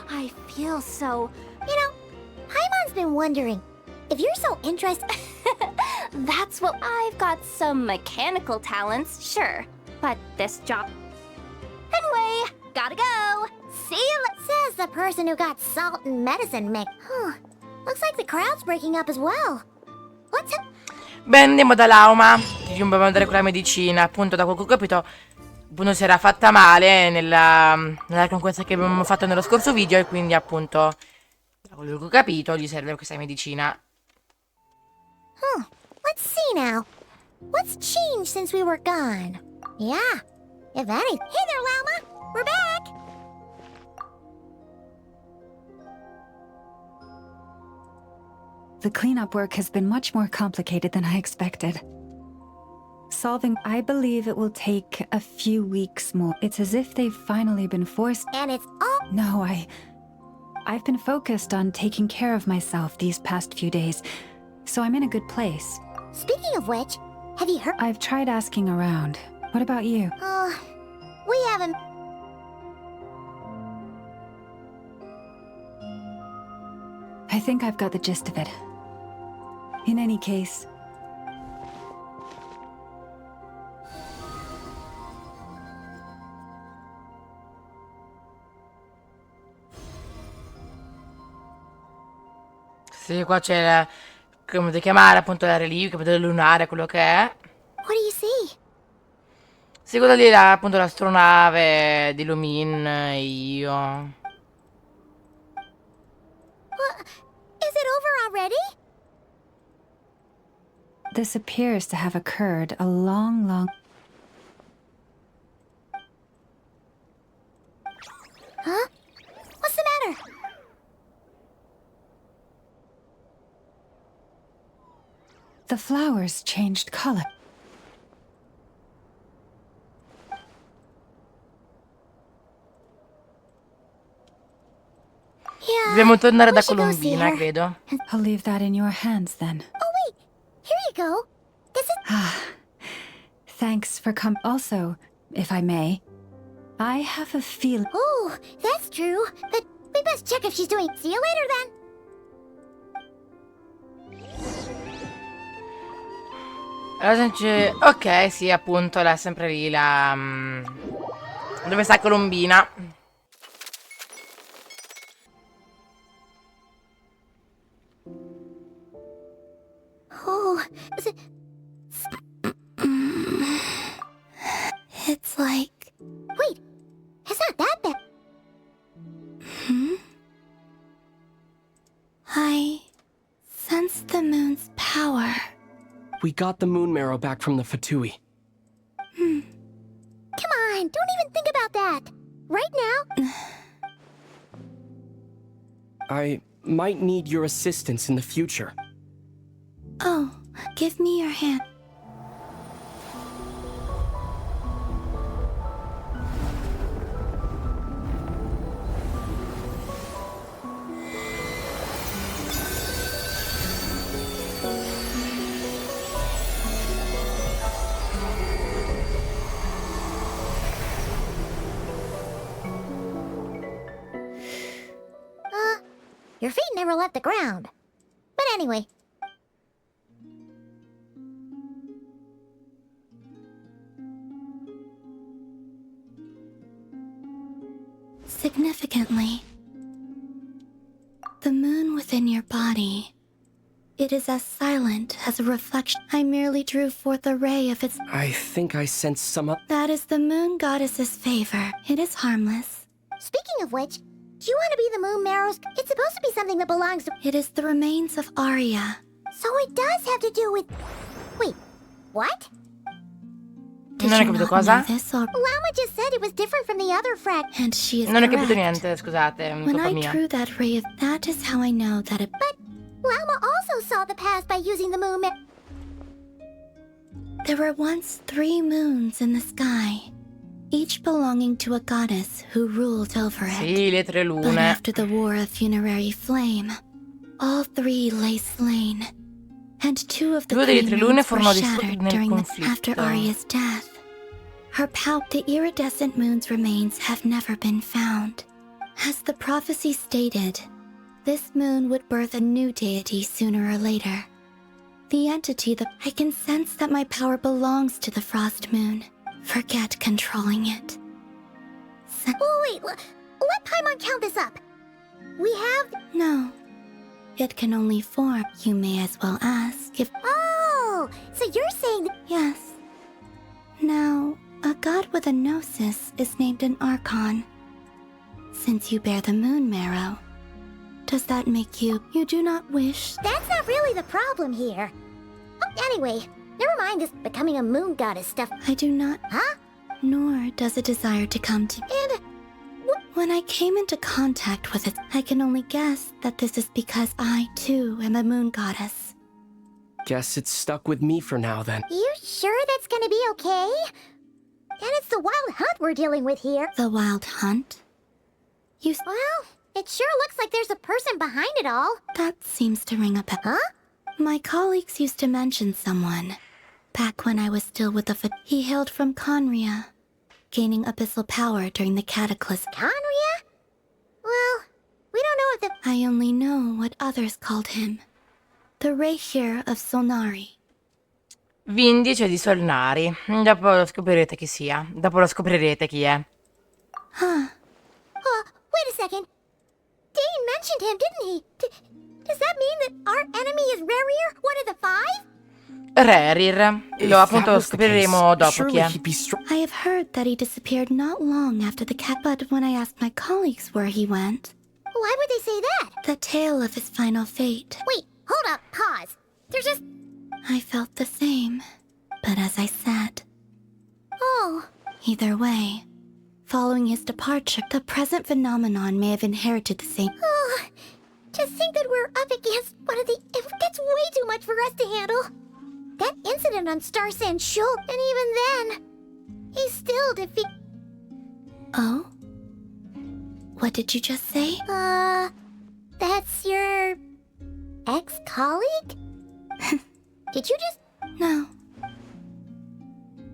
[SPEAKER 5] I feel so... You know, Paimon's been wondering, if you're so interested... That's what... I've got some mechanical talents, sure. But this job... Anyway, gotta go. See you... Says the person who got salt and medicine mix. Looks like the crowd's breaking up as well. What's up?
[SPEAKER 1] Beh, andiamo da Lauma. Gli dobbiamo andare con la medicina. Appunto, da quel che ho capito, appunto si era fatta male nella conquista che abbiamo fatto nello scorso video. E quindi, appunto, da quello che ho capito, gli serve questa medicina.
[SPEAKER 5] Let's see now. What's changed since we were gone? Yeah, if any... Hey there, Lauma! We're back!
[SPEAKER 16] The cleanup work has been much more complicated than I expected. I believe it will take a few weeks more. It's as if they've finally been forced.
[SPEAKER 5] And it's all.
[SPEAKER 16] No, I've been focused on taking care of myself these past few days, so I'm in a good place.
[SPEAKER 5] Speaking of which, have you heard?
[SPEAKER 16] I've tried asking around. What about you?
[SPEAKER 5] We haven't.
[SPEAKER 16] I think I've got the gist of it. In any case,
[SPEAKER 1] sì, qua c'è la, come potete chiamare appunto la reliquia, il lunare, quello che è.
[SPEAKER 5] What do you see?
[SPEAKER 1] Sì, quello lì là, appunto l'astronave di Lumin e io.
[SPEAKER 5] What? Is it over already?
[SPEAKER 16] this appears to have occurred a long...
[SPEAKER 5] Huh? What's the matter?
[SPEAKER 16] The flowers changed color.
[SPEAKER 1] Dobbiamo tornare da Colombina, credo.
[SPEAKER 16] I'll leave that in your hands then.
[SPEAKER 5] Oh wait, here you go. This is.
[SPEAKER 16] Thanks for Also, if I may, I have a feeling.
[SPEAKER 5] Oh, that's true. But we best check if she's doing. See you later then.
[SPEAKER 1] Ok, sì, appunto, è sempre lì la... dove sta Colombina.
[SPEAKER 5] Oh, it's like... Wait, it's not that bad.
[SPEAKER 17] I sense the moon's power.
[SPEAKER 18] We got the moon marrow back from the Fatui.
[SPEAKER 5] Come on, don't even think about that. Right now...
[SPEAKER 18] I might need your assistance in the future.
[SPEAKER 17] Oh, give me your hand.
[SPEAKER 5] Your feet never left the ground. But anyway...
[SPEAKER 17] Significantly, the moon within your body, it is as silent as a reflection. I merely drew forth a ray of its...
[SPEAKER 18] I think I sense some up.
[SPEAKER 17] That is the moon goddess's favor. It is harmless.
[SPEAKER 5] Speaking of which, do you want to be the moon marrow's? It's supposed to be something that belongs to...
[SPEAKER 17] It is the remains of Arya.
[SPEAKER 5] So it does have to do with... Wait, what?
[SPEAKER 17] Did
[SPEAKER 1] non ho
[SPEAKER 17] you
[SPEAKER 1] capito
[SPEAKER 17] not
[SPEAKER 1] cosa?
[SPEAKER 17] know this or...
[SPEAKER 5] Llama just said it was different from the other frag.
[SPEAKER 17] And she is
[SPEAKER 1] Non ho capito
[SPEAKER 17] correct.
[SPEAKER 1] niente, scusate,
[SPEAKER 17] When
[SPEAKER 1] colpa
[SPEAKER 17] I
[SPEAKER 1] mia.
[SPEAKER 17] drew that ray of... That is how I know that it...
[SPEAKER 5] But Llama also saw the past by using the moon
[SPEAKER 17] There were once 3 moons in the sky, each belonging to a goddess who ruled over it.
[SPEAKER 1] Sì, le 3 lune.
[SPEAKER 17] But after the War of Funerary Flame, all 3 lay slain, and 2 of the
[SPEAKER 1] 2 delle 3
[SPEAKER 17] 3
[SPEAKER 1] lune
[SPEAKER 17] moons were
[SPEAKER 1] furono distrutte
[SPEAKER 17] shattered
[SPEAKER 1] nel
[SPEAKER 17] during
[SPEAKER 1] conflitto.
[SPEAKER 17] after Arya's death. The iridescent moon's remains have never been found. As the prophecy stated, this moon would birth a new deity sooner or later. The entity that I can sense that my power belongs to the frost moon. Forget controlling it.
[SPEAKER 5] Oh, wait, let Paimon count this up. We have...
[SPEAKER 17] No. It can only form. You may as well ask if...
[SPEAKER 5] Oh, so you're saying...
[SPEAKER 17] Yes. Now, a god with a gnosis is named an archon. Since you bear the moon marrow, does that make you... You do not wish...
[SPEAKER 5] That's not really the problem here. Oh, anyway, never mind this becoming a moon goddess stuff.
[SPEAKER 17] I do not...
[SPEAKER 5] Huh?
[SPEAKER 17] Nor does a desire to come to...
[SPEAKER 5] And...
[SPEAKER 17] When I came into contact with it, I can only guess that this is because I, too, am a moon goddess.
[SPEAKER 18] Guess it's stuck with me for now, then.
[SPEAKER 5] You sure that's gonna be okay? And it's the wild hunt we're dealing with here.
[SPEAKER 17] The wild hunt?
[SPEAKER 5] Well, it sure looks like there's a person behind it all.
[SPEAKER 17] That seems to ring a bell.
[SPEAKER 5] Huh?
[SPEAKER 17] My colleagues used to mention someone. Back when I was still with the he hailed from Conria, gaining abyssal power during the cataclysm.
[SPEAKER 5] Conria? Well, we don't know if the...
[SPEAKER 17] I only know what others called him. The Rerir of Solnari.
[SPEAKER 1] Vindice di Solnari. Dopo lo scoprirete chi sia. Dopo lo scoprirete chi è.
[SPEAKER 17] Huh.
[SPEAKER 5] Wait a second. Dane mentioned him, didn't he? Does that mean that our enemy is Rerir, one of the five?
[SPEAKER 1] Rerir. Lo appunto lo scopriremo dopo chi è.
[SPEAKER 17] I have heard that he disappeared not long after the cat, but when I asked my colleagues where he went...
[SPEAKER 5] Why would they say that?
[SPEAKER 17] The tale of his final fate.
[SPEAKER 5] Wait, hold up, pause. There's just...
[SPEAKER 17] I felt the same, but as I said...
[SPEAKER 5] Oh.
[SPEAKER 17] Either way, following his departure, the present phenomenon may have inherited the same...
[SPEAKER 5] Oh, to think that we're up against one of the... That's way too much for us to handle. That incident on Star Sand Shoal, and even then, he still defeat...
[SPEAKER 17] Oh? What did you just say?
[SPEAKER 5] That's your... ex-colleague? Did you just...
[SPEAKER 17] No.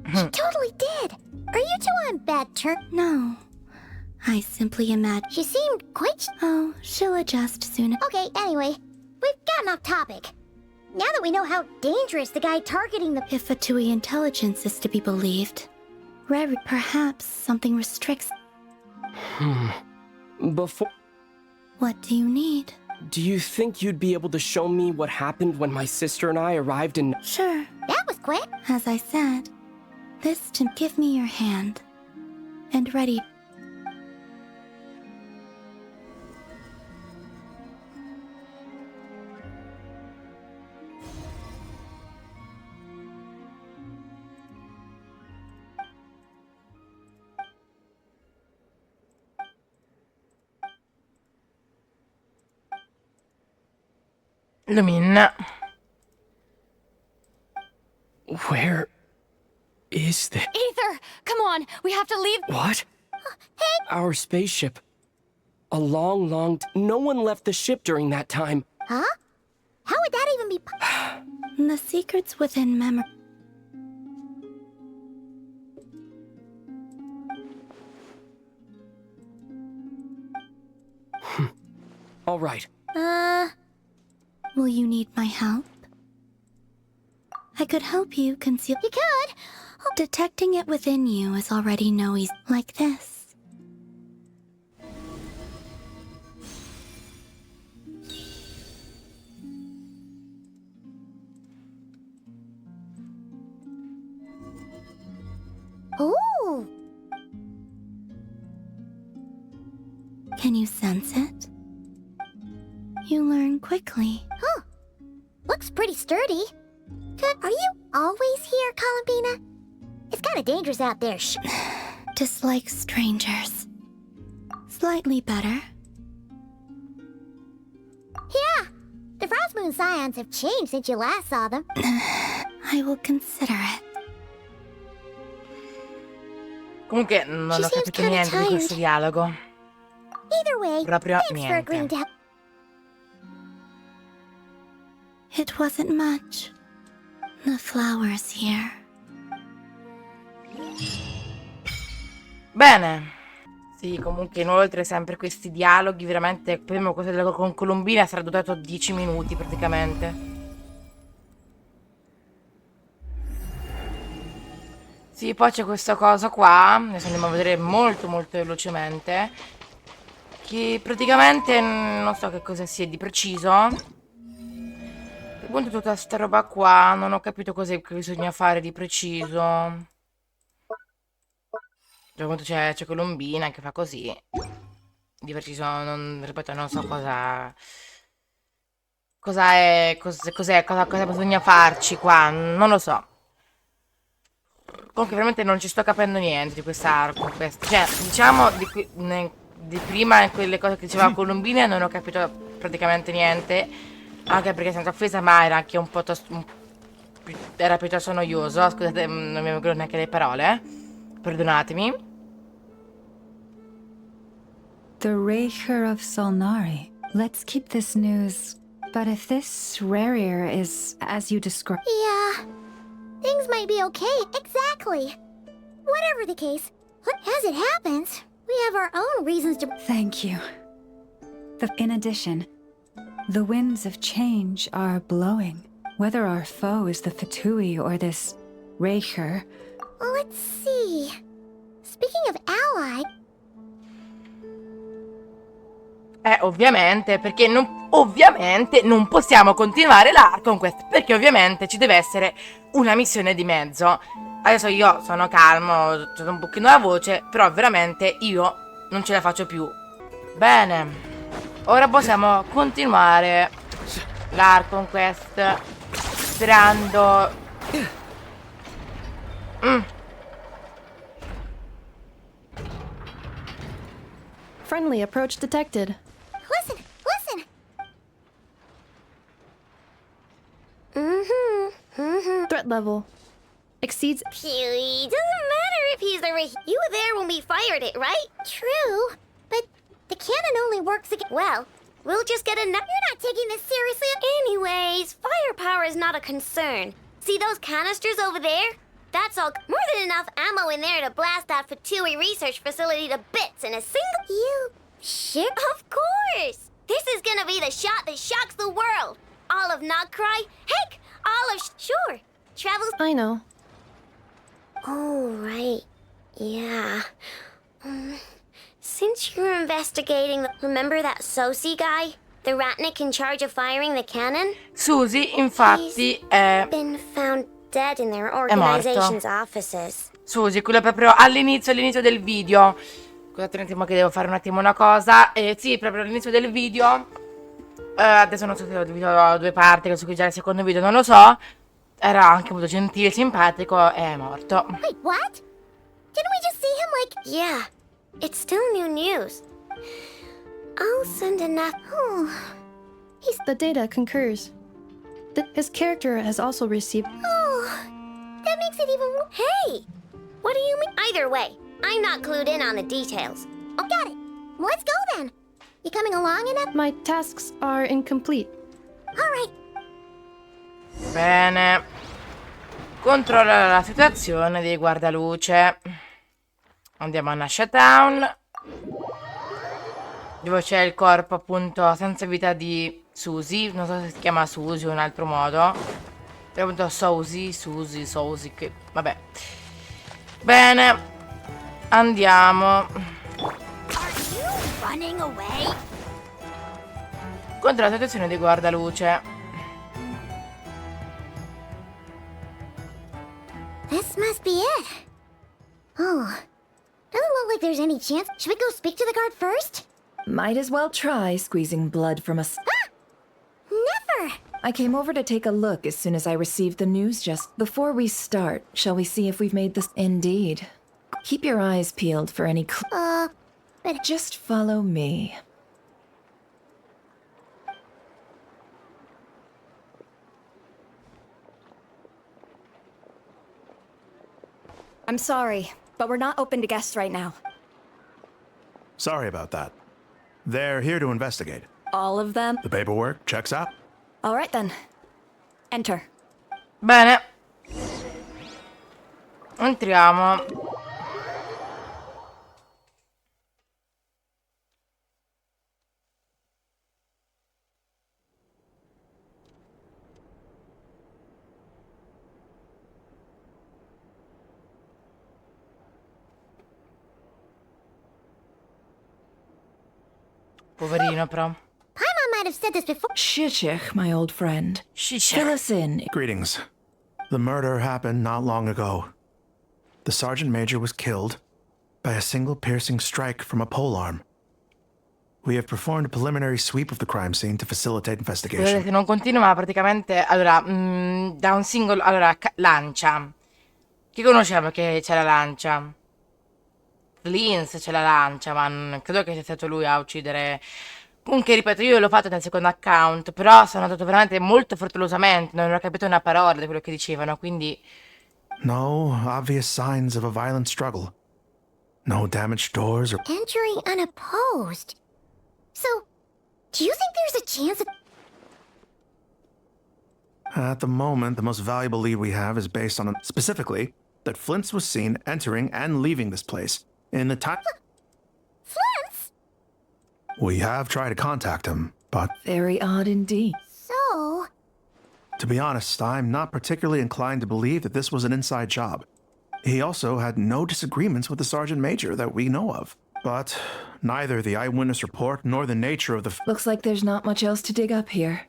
[SPEAKER 5] She totally did. Are you two on bad terms?
[SPEAKER 17] No. I simply imagine...
[SPEAKER 5] She seemed quite...
[SPEAKER 17] Oh, she'll adjust soon.
[SPEAKER 5] Okay, anyway, we've gotten off topic. Now that we know how dangerous the guy targeting the...
[SPEAKER 17] If Fatui intelligence is to be believed, perhaps something restricts...
[SPEAKER 18] Before...
[SPEAKER 17] What do you need?
[SPEAKER 18] Do you think you'd be able to show me what happened when my sister and I arrived in...
[SPEAKER 17] Sure.
[SPEAKER 5] That was quick.
[SPEAKER 17] As I said, this to give me your hand. And ready...
[SPEAKER 1] Lumina.
[SPEAKER 18] Where is this?
[SPEAKER 11] Aether, come on, we have to leave.
[SPEAKER 18] What?
[SPEAKER 5] Hey!
[SPEAKER 18] Our spaceship. A long... No one left the ship during that time.
[SPEAKER 5] Huh? How would that even be...
[SPEAKER 17] The secrets within memory...
[SPEAKER 18] All right.
[SPEAKER 17] Will you need my help? I could help you conceal...
[SPEAKER 5] You could!
[SPEAKER 17] Detecting it within you is already no easy... Like this.
[SPEAKER 5] Ooh!
[SPEAKER 17] Can you sense it? You learn quickly.
[SPEAKER 5] Huh. Looks pretty sturdy. Are you always here, Columbina? It's kind of dangerous out there.
[SPEAKER 17] Dislike strangers. Slightly better.
[SPEAKER 5] Yeah. The Frost Moon Scions have changed since you last saw them.
[SPEAKER 17] I will consider it.
[SPEAKER 1] Comunque non ho capito niente di questo dialogo.
[SPEAKER 5] Either way,
[SPEAKER 1] Proprio
[SPEAKER 5] thanks for
[SPEAKER 1] niente.
[SPEAKER 5] agreeing to help.
[SPEAKER 17] It wasn't much. The flowers here.
[SPEAKER 1] Bene. Sì, comunque inoltre sempre questi dialoghi, veramente il primo cosa con Columbina sarà durato 10 minuti praticamente. Sì, poi c'è questa cosa qua, adesso andiamo a vedere molto velocemente, che praticamente non so che cosa sia di preciso. Appunto tutta sta roba qua, non ho capito cosa che bisogna fare di preciso. Appunto c'è Columbina che fa così. Di preciso, ripeto, non so cosa bisogna farci qua, non lo so. Comunque veramente non ci sto capendo niente di quest'arco. Cioè, diciamo di prima, quelle cose che diceva Columbine, non ho capito praticamente niente, anche perché senza offesa, ma era anche un po' era piuttosto noioso. Scusate, non mi vengono neanche le parole, perdonatemi.
[SPEAKER 16] The Rerir of Solnari. Let's keep this news. But if this Rerir is as you describe...
[SPEAKER 5] Yeah, things might be okay. Exactly. Whatever the case, as it happens, we have our own reasons to...
[SPEAKER 16] Thank you. In addition, the winds of change are blowing. Whether our foe is the Fatui or this Rerir...
[SPEAKER 5] Let's see. Speaking of ally...
[SPEAKER 1] Ovviamente, perché ovviamente non possiamo continuare l'arco perché ovviamente ci deve essere una missione di mezzo. Adesso io sono calmo, ho un pochino la voce, però veramente io non ce la faccio più. Bene, ora possiamo continuare l'arco sperando...
[SPEAKER 6] Friendly approach detected.
[SPEAKER 5] Listen, listen!
[SPEAKER 6] Threat level exceeds...
[SPEAKER 5] It doesn't matter if he's the You were there when we fired it, right? True, but the cannon only works again. Well, we'll just get enough. You're not taking this seriously. Anyways, firepower is not a concern. See those canisters over there? That's all. More than enough ammo in there to blast that Fatui research facility to bits in a single... You... Sure? Of course! This is gonna be the shot that shocks the world! All of nod-krai, heck, all of... Sure, travels...
[SPEAKER 6] I know.
[SPEAKER 5] Oh, right. Yeah. Since you're investigating... Remember that Sosi guy? The ratnik in charge of firing the cannon?
[SPEAKER 1] Susie, infatti, è...
[SPEAKER 5] been found dead in their organization's offices.
[SPEAKER 1] Susie, quello proprio all'inizio del video. Scusate un attimo che devo fare un attimo una cosa. Sì, proprio all'inizio del video. Adesso non so se ho diviso a due parti, adesso qui già il secondo video non lo so. Era anche molto gentile, simpatico, è morto.
[SPEAKER 5] Wait, what? Didn't we just see him like... Yeah, it's still new news. I'll send enough...
[SPEAKER 6] The data concurs. His character has also received...
[SPEAKER 5] That makes it even... Hey! What do you mean? Either way, I'm not clued in on the details. Oh, got it. Let's go then. You coming along enough?
[SPEAKER 6] My tasks are incomplete.
[SPEAKER 5] Alright.
[SPEAKER 1] Bene. Controlla la situazione dei guardaluce. Andiamo a Nasha Town, dove c'è il corpo appunto senza vita di Susie. Non so se si chiama Susie o in un altro modo. Però appunto Susie, che... vabbè. Bene. Andiamo. Contro la situazione di guardaluce.
[SPEAKER 5] This must be it. Oh, doesn't look like there's any chance. Should we go speak to the guard first?
[SPEAKER 8] Might as well try squeezing blood from a...
[SPEAKER 5] Never!
[SPEAKER 8] I came over to take a look as soon as I received the news just... Before we start, shall we see if we've made this... Indeed. Keep your eyes peeled for any...
[SPEAKER 5] But...
[SPEAKER 8] Just follow me.
[SPEAKER 11] I'm sorry, but we're not open to guests right now.
[SPEAKER 13] Sorry about that. They're here to investigate.
[SPEAKER 11] All of them?
[SPEAKER 13] The paperwork checks out.
[SPEAKER 11] All right then. Enter.
[SPEAKER 1] Bene. Entriamo. Poverino, però.
[SPEAKER 5] Paimon might have said this before.
[SPEAKER 8] Shishich, my old friend.
[SPEAKER 1] Shishich.
[SPEAKER 8] Fill us in.
[SPEAKER 13] Greetings. The murder happened not long ago. The sergeant major was killed by a single piercing strike from a polearm. We have performed a preliminary sweep of the crime scene to facilitate investigation.
[SPEAKER 1] Vedete, non continua, ma praticamente, allora, da un singolo, allora, lancia. Chi conosciamo che c'è la lancia? Flins ce la lancia, ma non credo che sia stato lui a uccidere. Comunque, ripeto, io l'ho fatto nel secondo account, però sono andato veramente molto frettolosamente, non ho capito una parola di quello che dicevano, quindi...
[SPEAKER 13] No obvious signs of a violent struggle. No damaged doors or...
[SPEAKER 5] Entering unopposed. So, do you think there's a chance of...
[SPEAKER 13] At the moment, the most valuable lead we have is based on, specifically, that Flint's was seen entering and leaving this place in the time...
[SPEAKER 5] Flint's?
[SPEAKER 13] We have tried to contact him, but...
[SPEAKER 8] Very odd indeed.
[SPEAKER 5] So...
[SPEAKER 13] To be honest, I'm not particularly inclined to believe that this was an inside job. He also had no disagreements with the Sergeant Major that we know of. But neither the eyewitness report nor the nature of the...
[SPEAKER 8] Looks like there's not much else to dig up here.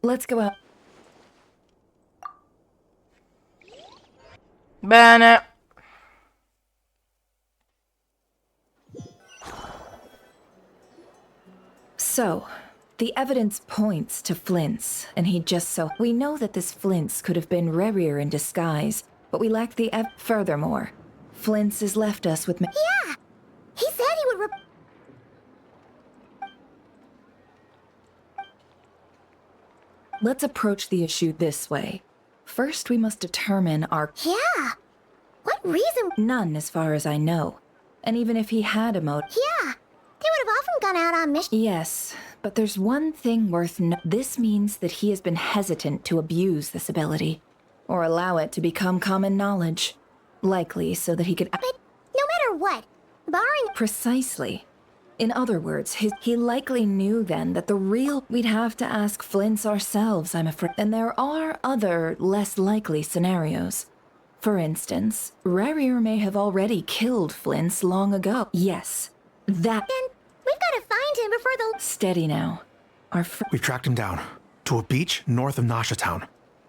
[SPEAKER 8] Let's go out.
[SPEAKER 1] Bene.
[SPEAKER 8] So, the evidence points to Flins, and he just so... We know that this Flins could have been Rerir in disguise, but we lack the Furthermore, Flins has left us with...
[SPEAKER 5] Yeah! He said he would
[SPEAKER 8] Let's approach the issue this way. First, we must determine our...
[SPEAKER 5] Yeah! What reason?
[SPEAKER 8] None, as far as I know. And even if he had a motive...
[SPEAKER 5] Yeah! They would have often gone out on mission...
[SPEAKER 8] Yes, but there's one thing worth This means that he has been hesitant to abuse this ability, or allow it to become common knowledge. Likely so that he could...
[SPEAKER 5] But no matter what, barring...
[SPEAKER 8] Precisely. In other words, he likely knew then that the real... We'd have to ask Flint's ourselves, I'm afraid. And there are other, less likely scenarios. For instance, Rerir may have already killed Flint's long ago. Yes, that...
[SPEAKER 5] Then we've got to find him before the...
[SPEAKER 8] Steady now.
[SPEAKER 13] We've tracked him down to a beach north of Nasha Town.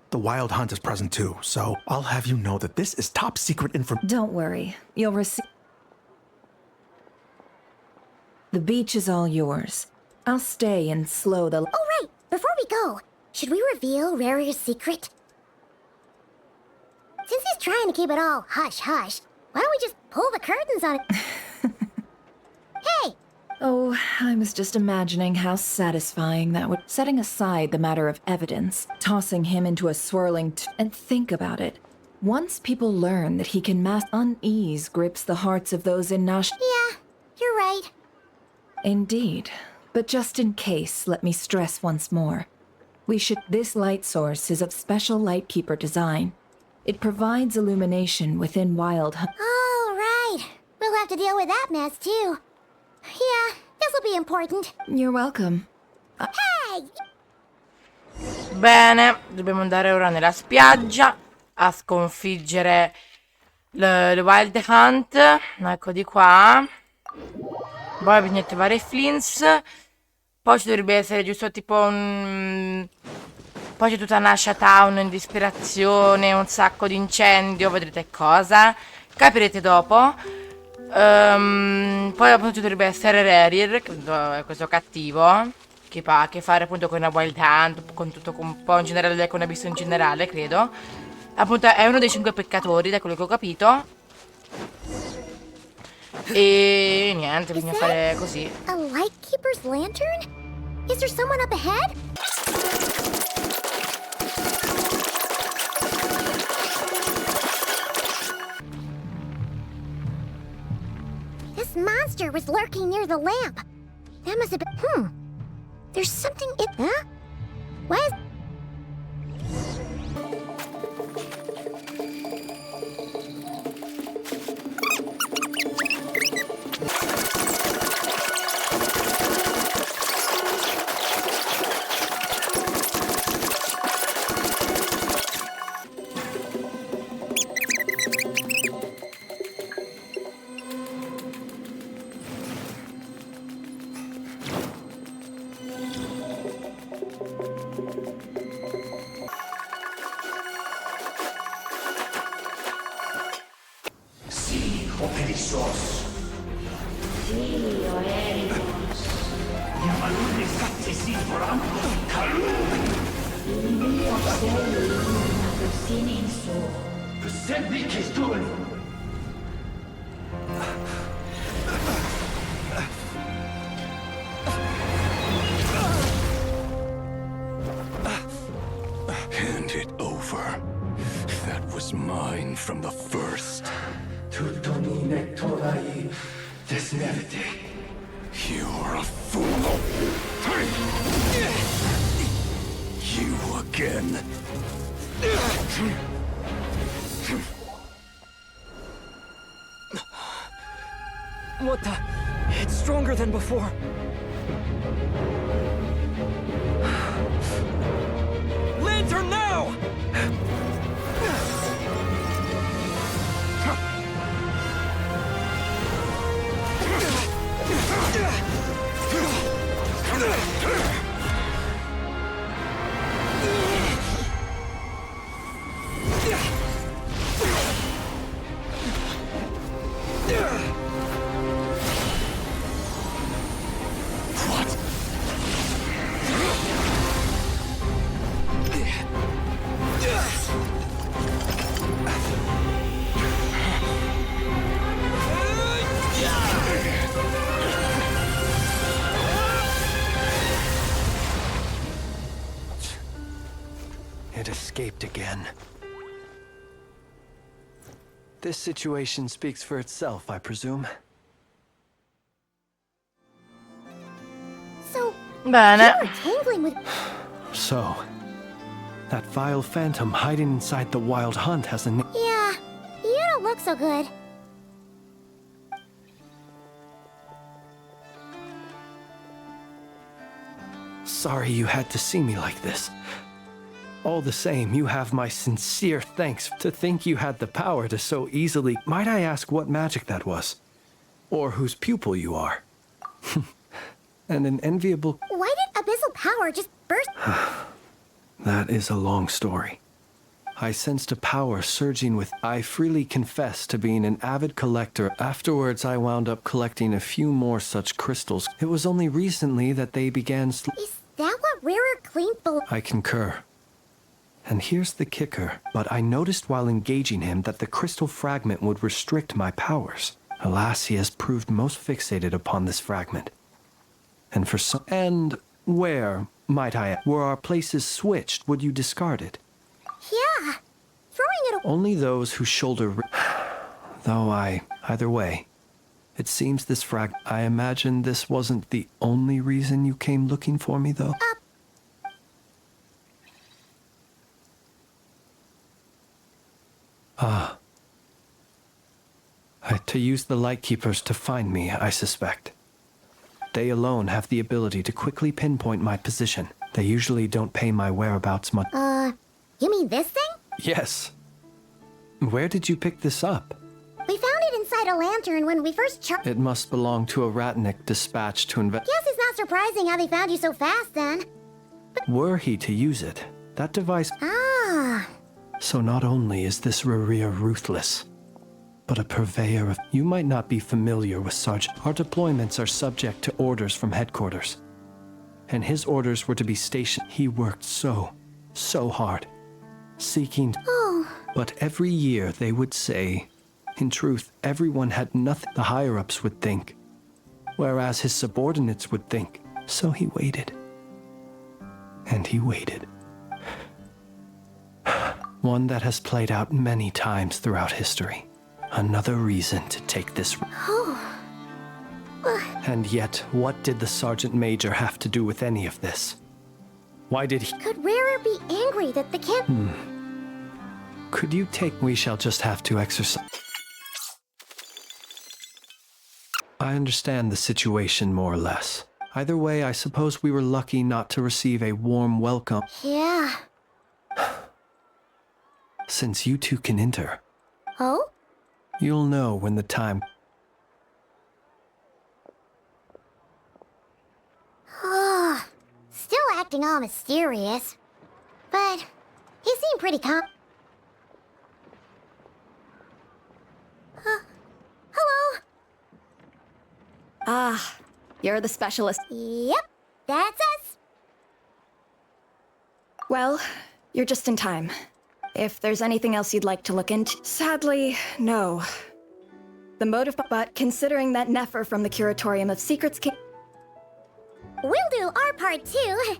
[SPEAKER 13] The Wild Hunt is present too, so I'll have you know that this is top secret information.
[SPEAKER 8] Don't worry, you'll receive... The beach is all yours. I'll stay and slow the...
[SPEAKER 5] Oh, right! Before we go, should we reveal Rerir's secret? Since he's trying to keep it all hush-hush, why don't we just pull the curtains on it? Hey!
[SPEAKER 8] Oh, I was just imagining how satisfying that would... Setting aside the matter of evidence, tossing him into a swirling... And think about it. Once people learn that he can unease grips the hearts of those in Nash...
[SPEAKER 5] Yeah, you're right.
[SPEAKER 8] Indeed. But just in case, let me stress once more. This light source is of special Lightkeeper design. It provides illumination within Wild Hunt.
[SPEAKER 5] Oh, right. We'll have to deal with that mess, too. Yeah, this'll be important.
[SPEAKER 8] You're welcome.
[SPEAKER 5] Hey!
[SPEAKER 1] Bene, dobbiamo andare ora nella spiaggia a sconfiggere le Wild Hunt. Ecco di qua. Poi bisogna trovare i Flins. Poi ci dovrebbe essere giusto tipo un... Poi c'è tutta Nasha Town in disperazione, un sacco di incendio, vedrete cosa. Capirete dopo. Poi appunto ci dovrebbe essere Rerir, che è questo cattivo, che ha a che fare appunto con una Wild Hunt, con tutto un po' in generale, con Abisso in generale, credo. Appunto è uno dei 5 peccatori, da quello che ho capito. E niente, bisogna fare così.
[SPEAKER 5] A Lightkeeper's lantern? Is there someone up ahead? This monster was lurking near the lamp. That must have been... There's something in... Huh? What?
[SPEAKER 19] power that was mine from the first. You're a fool. You again.
[SPEAKER 18] What the? It's stronger than before. Lantern now!
[SPEAKER 20] It escaped again. This situation speaks for itself, I presume.
[SPEAKER 5] So,
[SPEAKER 1] Bene.
[SPEAKER 5] you were tangling with...
[SPEAKER 20] So, that vile phantom hiding inside the Wild Hunt has a name.
[SPEAKER 5] Yeah, you don't look so good.
[SPEAKER 20] Sorry you had to see me like this. All the same, you have my sincere thanks. To think you had the power to so easily... Might I ask what magic that was? Or whose pupil you are? And an enviable...
[SPEAKER 5] Why did abyssal power just burst?
[SPEAKER 20] That is a long story. I sensed a power surging with... I freely confess to being an avid collector. Afterwards, I wound up collecting a few more such crystals. It was only recently that they began...
[SPEAKER 5] Is that what Rerir cleaned below?
[SPEAKER 20] I concur. And here's the kicker, but I noticed while engaging him that the crystal fragment would restrict my powers. Alas, he has proved most fixated upon this fragment. And for some... And where, might I... Were our places switched, would you discard it?
[SPEAKER 5] Yeah, throwing it away.
[SPEAKER 20] Only those who shoulder... Though either way, it seems this I imagine this wasn't the only reason you came looking for me, though? To use the Lightkeepers to find me, I suspect. They alone have the ability to quickly pinpoint my position. They usually don't pay my whereabouts much.
[SPEAKER 5] You mean this thing?
[SPEAKER 20] Yes. Where did you pick this up?
[SPEAKER 5] We found it inside a lantern when we first
[SPEAKER 20] It must belong to a Ratnik dispatched to
[SPEAKER 5] Guess it's not surprising how they found you so fast, then.
[SPEAKER 20] Were he to use it, that device...
[SPEAKER 5] Ah.
[SPEAKER 20] So not only is this Rerir ruthless, but a purveyor of... You might not be familiar with Sergeant. Our deployments are subject to orders from headquarters. And his orders were to be stationed. He worked so hard, seeking...
[SPEAKER 5] Oh.
[SPEAKER 20] But every year they would say, in truth, everyone had nothing the higher-ups would think, whereas his subordinates would think. So he waited. And he waited. One that has played out many times throughout history. Another reason to take this... And yet, what did the Sergeant Major have to do with any of this? Why did he...
[SPEAKER 5] Could Rerir be angry that the kid...
[SPEAKER 20] Could you take... We shall just have to exercise... I understand the situation more or less. Either way, I suppose we were lucky not to receive a warm welcome.
[SPEAKER 5] Yeah.
[SPEAKER 20] Since you two can enter,
[SPEAKER 5] Oh?
[SPEAKER 20] you'll know when the time...
[SPEAKER 5] Still acting all mysterious. But he seemed pretty calm. Hello?
[SPEAKER 11] Ah, you're the specialist.
[SPEAKER 5] Yep, that's us.
[SPEAKER 11] Well, you're just in time. If there's anything else you'd like to look into... Sadly, no. The motive... But considering that Nefer from the Curatorium of Secrets came...
[SPEAKER 5] We'll do our part too.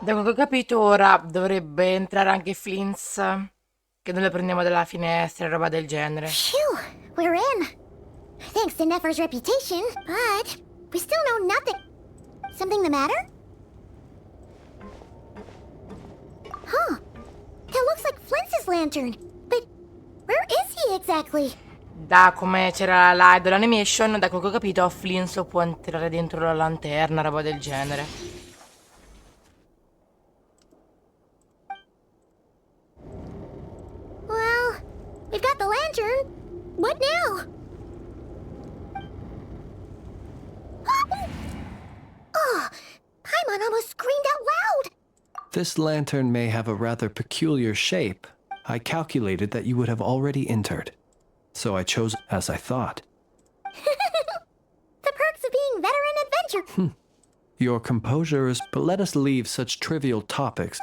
[SPEAKER 1] Da quello che ho capito ora dovrebbe entrare anche Flins, che noi lo prendiamo dalla finestra e roba del genere.
[SPEAKER 5] Phew, we're in. Thanks to Nefer's reputation, but we still know nothing. Something the matter? Huh. That looks like Flint's lantern. But where is he exactly?
[SPEAKER 1] Da come c'era la idol animation, da quello che ho capito, Flins può entrare dentro la lanterna, roba del genere.
[SPEAKER 5] Well, we've got the lantern. What now? Oh, Paimon almost screamed out loud.
[SPEAKER 20] This lantern may have a rather peculiar shape. I calculated that you would have already entered, so I chose as I thought.
[SPEAKER 5] The perks of being veteran adventure.
[SPEAKER 20] Your composure is, but let us leave such trivial topics.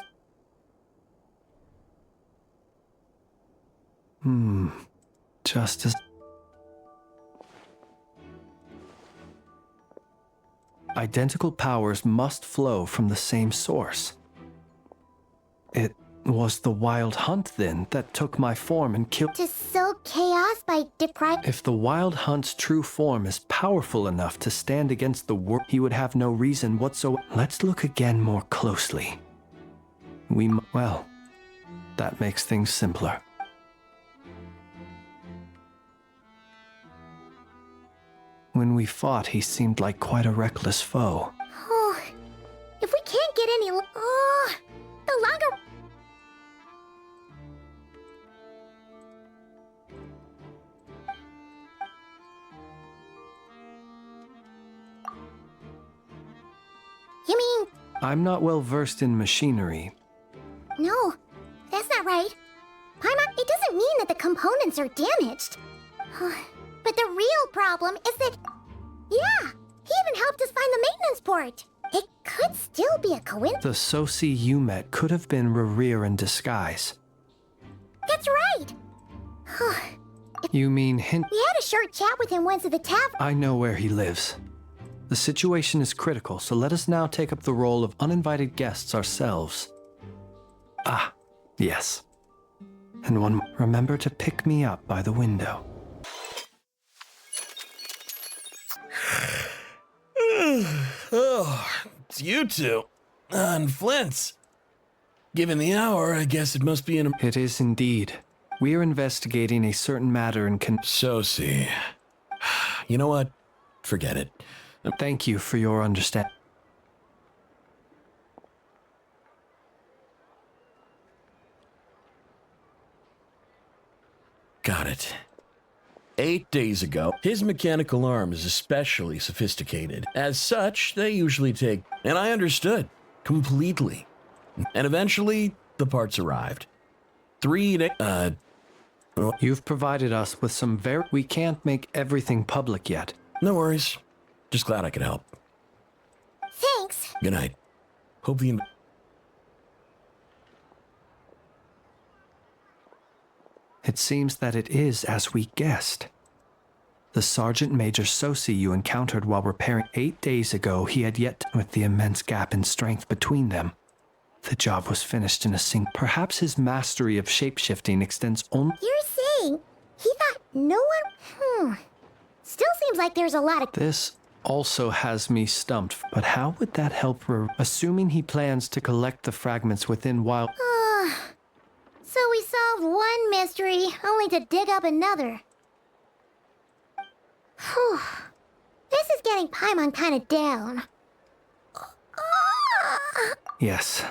[SPEAKER 20] Just as... Identical powers must flow from the same source. It was the wild hunt, then, that took my form and killed...
[SPEAKER 5] To sow chaos by depriving...
[SPEAKER 20] If the wild hunt's true form is powerful enough to stand against the world, he would have no reason whatsoever. Let's look again more closely. Well, that makes things simpler. When we fought, he seemed like quite a reckless foe.
[SPEAKER 5] Oh, if we can't get any... Oh, the longer... You mean...
[SPEAKER 20] I'm not well versed in machinery.
[SPEAKER 5] No, that's not right. Paimon, it doesn't mean that the components are damaged. But the real problem is that... Yeah, he even helped us find the maintenance port. It could still be a coincidence.
[SPEAKER 20] The Sosi you met could have been Rerir in disguise.
[SPEAKER 5] That's right.
[SPEAKER 20] You mean hint...
[SPEAKER 5] We had a short chat with him once at the tavern.
[SPEAKER 20] I know where he lives. The situation is critical, so let us now take up the role of uninvited guests ourselves. Ah, yes. And one, remember to pick me up by the window.
[SPEAKER 14] Oh, it's you two. And Flint's. Given the hour, I guess it must be in a...
[SPEAKER 20] It is indeed. We are investigating a certain matter and can...
[SPEAKER 14] Sosi. You know what? Forget it.
[SPEAKER 20] Thank you for your understanding.
[SPEAKER 14] Got it. 8 days ago, his mechanical arm is especially sophisticated. As such, they usually take... And I understood. Completely. And eventually, the parts arrived. 3 days...
[SPEAKER 20] You've provided us with some We can't make everything public yet.
[SPEAKER 14] No worries. Just glad I could help.
[SPEAKER 5] Thanks.
[SPEAKER 14] Good night. Hope the...
[SPEAKER 20] It seems that it is as we guessed. The Sergeant Major Sosi you encountered while repairing 8 days ago, he had yet, with the immense gap in strength between them, the job was finished in a sing. Perhaps his mastery of shapeshifting extends only...
[SPEAKER 5] You're saying he thought no one... Still seems like there's a lot of...
[SPEAKER 20] This also has me stumped, but how would that help assuming he plans to collect the fragments within wild...
[SPEAKER 5] So we solved one mystery, only to dig up another. Whew. This is getting Paimon kind of down.
[SPEAKER 20] Yes,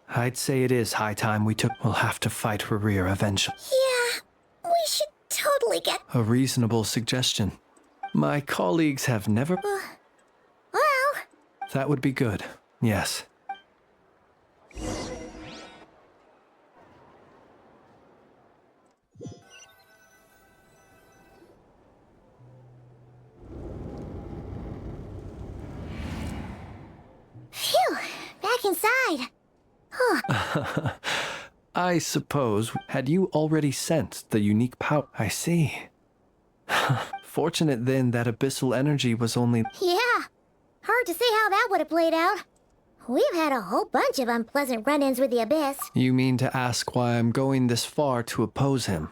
[SPEAKER 20] I'd say it is high time we'll have to fight Rerir eventually.
[SPEAKER 5] Yeah, we should totally get...
[SPEAKER 20] A reasonable suggestion. My colleagues have never...
[SPEAKER 5] Well...
[SPEAKER 20] That would be good, yes.
[SPEAKER 5] Phew, back inside.
[SPEAKER 20] I suppose, had you already sensed the unique power? I see. Fortunate then that abyssal energy was only...
[SPEAKER 5] Yeah, hard to say how that would have played out. We've had a whole bunch of unpleasant run-ins with the Abyss.
[SPEAKER 20] You mean to ask why I'm going this far to oppose him?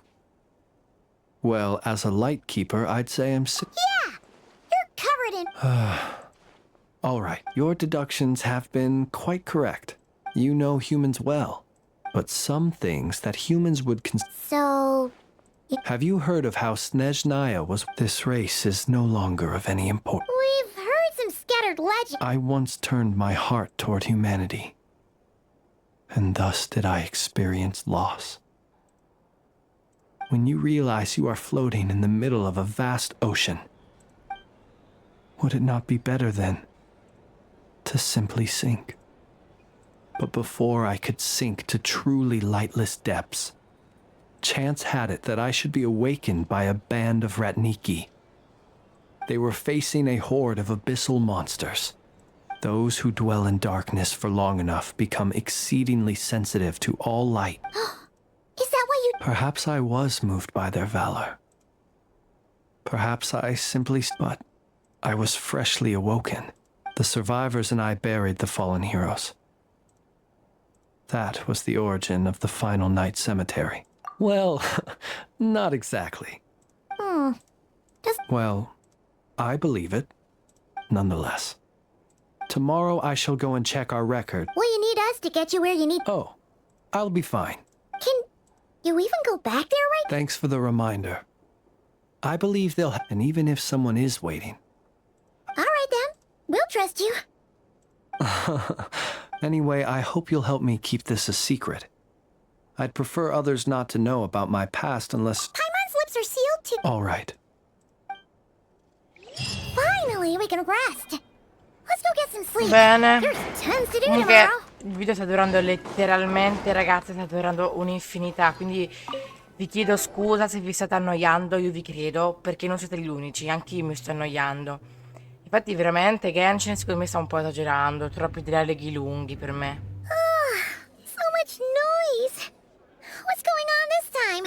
[SPEAKER 20] Well, as a light keeper, I'd say I'm
[SPEAKER 5] Yeah! You're covered in...
[SPEAKER 20] All right, your deductions have been quite correct. You know humans well. But some things that humans would
[SPEAKER 5] So...
[SPEAKER 20] Have you heard of how Snezhnaya was? This race is no longer of any importance.
[SPEAKER 5] We've heard some scattered legends.
[SPEAKER 20] I once turned my heart toward humanity. And thus did I experience loss. When you realize you are floating in the middle of a vast ocean, would it not be better then to simply sink? But before I could sink to truly lightless depths, chance had it that I should be awakened by a band of Ratniki. They were facing a horde of abyssal monsters. Those who dwell in darkness for long enough become exceedingly sensitive to all light.
[SPEAKER 5] Is that why you...
[SPEAKER 20] Perhaps I was moved by their valor. Perhaps I simply... But I was freshly awoken. The survivors and I buried the fallen heroes. That was the origin of the final night cemetery. Well, not exactly. Well, I believe it, nonetheless. Tomorrow I shall go and check our record.
[SPEAKER 5] Well, you need us to get you where you need...
[SPEAKER 20] Oh, I'll be fine.
[SPEAKER 5] Can you even go back there right...
[SPEAKER 20] Thanks for the reminder. I believe they'll... And even if someone is waiting...
[SPEAKER 5] All right, then. We'll trust you.
[SPEAKER 20] Anyway, I hope you'll help me keep this a secret. I'd prefer others not to know about my past unless...
[SPEAKER 5] Paimon's lips are sealed to...
[SPEAKER 20] All right.
[SPEAKER 5] Finally, we can rest. Let's go get some sleep.
[SPEAKER 1] Bene.
[SPEAKER 5] There's tons to do
[SPEAKER 1] Comunque
[SPEAKER 5] tomorrow.
[SPEAKER 1] il video sta durando letteralmente, ragazzi, sta durando un'infinità, quindi vi chiedo scusa se vi state annoiando, io vi credo, perché non siete gli unici, anche io mi sto annoiando. Infatti veramente Genshin secondo me sta un po' esagerando, troppi dialoghi lunghi per me.
[SPEAKER 5] So much noise. What's going on this time?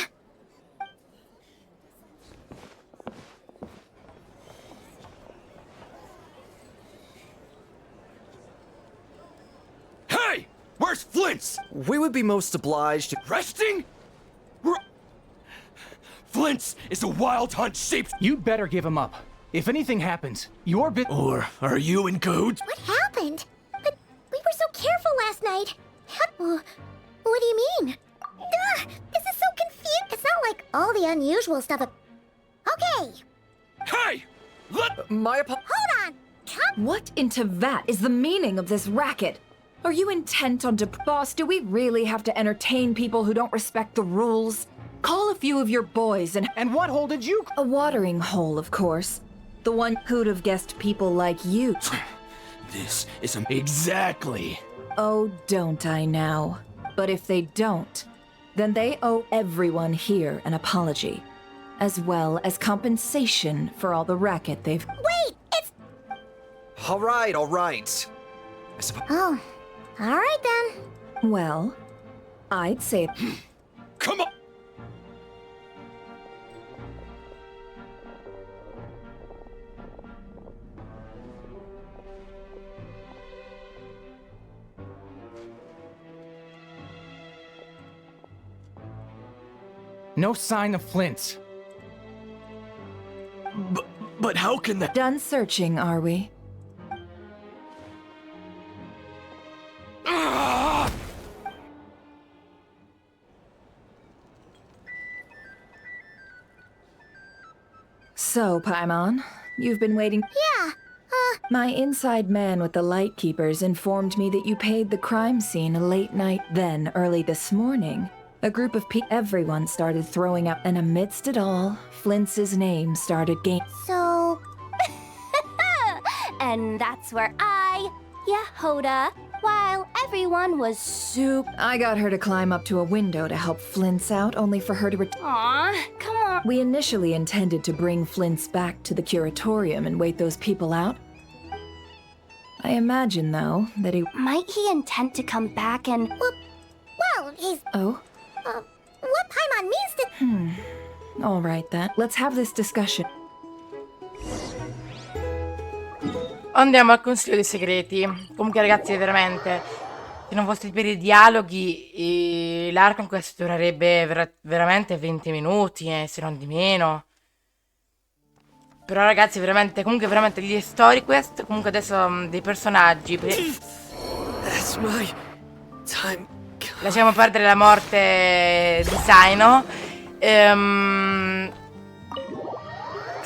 [SPEAKER 10] Hey! Where's Flins? We would be most obliged to...
[SPEAKER 19] Resting? Flins is a wild hunt shape.
[SPEAKER 21] You'd better give him up. If anything happens, your bit.
[SPEAKER 19] Or are you in cahoots?
[SPEAKER 5] What happened? But we were so careful last night. What do you mean? This is so confusing. It's not like all the unusual stuff. Okay.
[SPEAKER 19] Hey!
[SPEAKER 5] Hold on.
[SPEAKER 8] What in Tevat is the meaning of this racket? Are you intent on Boss, do we really have to entertain people who don't respect the rules? Call a few of your boys and...
[SPEAKER 21] And what hole did you...
[SPEAKER 8] A watering hole, of course. The one who'd have guessed people like you.
[SPEAKER 19] This is exactly.
[SPEAKER 8] Oh, don't I now? But if they don't, then they owe everyone here an apology, as well as compensation for all the racket they've...
[SPEAKER 5] Wait, it's...
[SPEAKER 10] All right.
[SPEAKER 5] Oh, all right then.
[SPEAKER 8] Well, I'd say...
[SPEAKER 19] Come on!
[SPEAKER 21] No sign of Flins.
[SPEAKER 19] But how can that...
[SPEAKER 8] Done searching, are we? So, Paimon, you've been waiting...
[SPEAKER 5] Yeah,
[SPEAKER 8] My inside man with the Light Keepers informed me that you paid the crime scene a late night. Then, early this morning, a group of everyone started throwing up, and amidst it all, Flints's name started
[SPEAKER 5] So...
[SPEAKER 22] And that's where Yehoda, while everyone was soup.
[SPEAKER 8] I got her to climb up to a window to help Flints out, only for her to
[SPEAKER 22] Aw, come on.
[SPEAKER 8] We initially intended to bring Flints back to the curatorium and wait those people out. I imagine, though, that he...
[SPEAKER 22] Might he intend to come back and...
[SPEAKER 5] Well, he's...
[SPEAKER 8] Oh?
[SPEAKER 5] What Paimon means to...
[SPEAKER 8] All right, then. Let's have this discussion.
[SPEAKER 1] Andiamo al consiglio dei segreti. Comunque ragazzi, veramente, se non fosse per i dialoghi, l'arco questo durerebbe veramente 20 minuti, se non di meno. Però ragazzi, veramente, comunque veramente gli story quest, comunque adesso dei personaggi.
[SPEAKER 18] That's my time.
[SPEAKER 1] Lasciamo perdere la morte di Saino.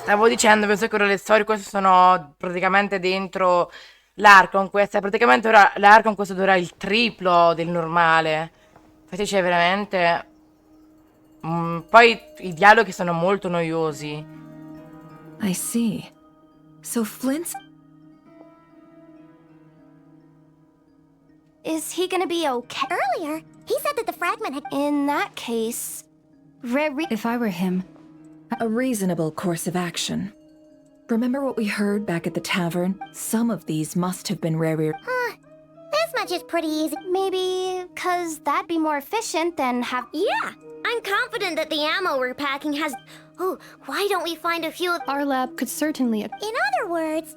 [SPEAKER 1] Stavo dicendo, penso che ora le storie queste sono praticamente dentro l'Archon quest. Praticamente ora l'Archon questo dura il triplo del normale. Infatti c'è veramente... poi i dialoghi sono molto noiosi.
[SPEAKER 8] I see. So Flint's...
[SPEAKER 22] Is he gonna be okay?
[SPEAKER 5] Earlier, he said that the fragment had...
[SPEAKER 22] In that case, Rerir...
[SPEAKER 16] If I were him,
[SPEAKER 8] A reasonable course of action. Remember what we heard back at the tavern? Some of these must have been Rerir.
[SPEAKER 5] This much is pretty easy.
[SPEAKER 22] Maybe because that'd be more efficient than have...
[SPEAKER 5] Yeah, I'm confident that the ammo we're packing has... Oh, why don't we find a few...
[SPEAKER 6] Our lab could certainly...
[SPEAKER 5] In other words,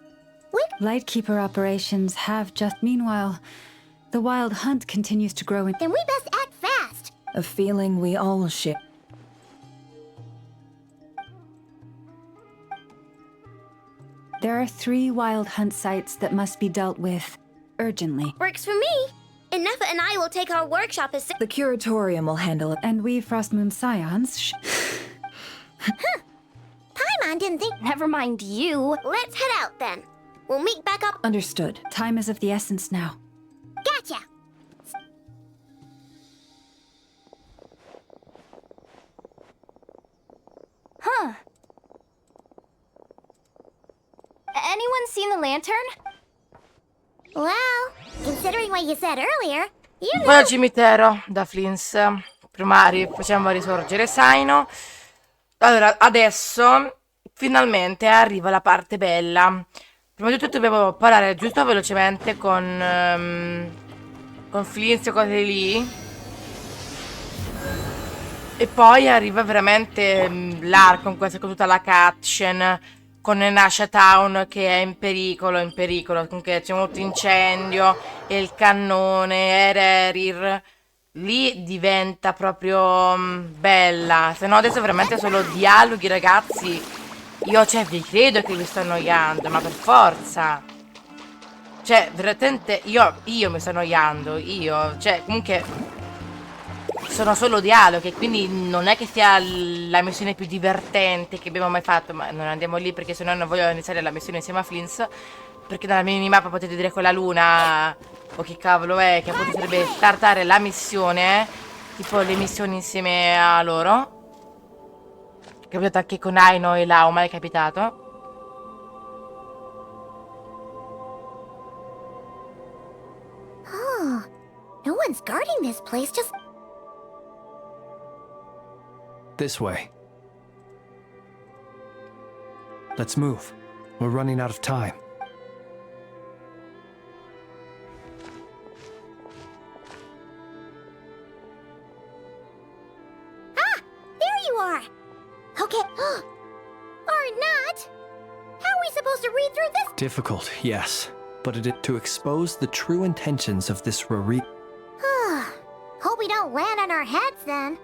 [SPEAKER 16] Lightkeeper operations have just... Meanwhile, the wild hunt continues to grow in...
[SPEAKER 5] Then we best act fast.
[SPEAKER 8] A feeling we all share.
[SPEAKER 16] There are 3 wild hunt sites that must be dealt with urgently.
[SPEAKER 5] Works for me. Ineffa and I will take our workshop as...
[SPEAKER 8] The curatorium will handle it.
[SPEAKER 16] And we Frostmoon Scions
[SPEAKER 5] Paimon didn't think...
[SPEAKER 22] Never mind you.
[SPEAKER 5] Let's head out then. We'll meet back up...
[SPEAKER 8] Understood.
[SPEAKER 16] Time is of the essence now.
[SPEAKER 5] Gotcha.
[SPEAKER 22] Huh. Anyone seen the lantern?
[SPEAKER 5] Well, considering what you said earlier, you know...
[SPEAKER 1] Poi al cimitero da Flins. Primari, facciamo risorgere Saino. Allora, adesso finalmente arriva la parte bella. Prima di tutto dobbiamo parlare giusto velocemente con Flins e cose lì. E poi arriva veramente l'Archon, questa con tutta la cutscene. Con Nasha Town che è in pericolo, comunque c'è molto incendio e il cannone, Rerir, lì diventa proprio bella, se no adesso veramente solo dialoghi ragazzi, io cioè vi credo che vi sto annoiando, ma per forza, cioè veramente io mi sto annoiando, cioè comunque... Sono solo dialoghi, quindi non è che sia la missione più divertente che abbiamo mai fatto, ma non andiamo lì perché sennò non voglio iniziare la missione insieme a Flins, perché dalla minimappa potete vedere quella luna, o che cavolo è, che appunto sarebbe startare la missione, tipo le missioni insieme a loro. Capito anche con Aino e Lauma, è capitato?
[SPEAKER 5] Oh, no one's guarding this place, just...
[SPEAKER 20] This way. Let's move. We're running out of time.
[SPEAKER 5] Ah! There you are! Okay. Or not! How are we supposed to read through this?
[SPEAKER 20] Difficult, yes. But it is to expose the true intentions of this Rerir.
[SPEAKER 5] Hope we don't land on our heads then.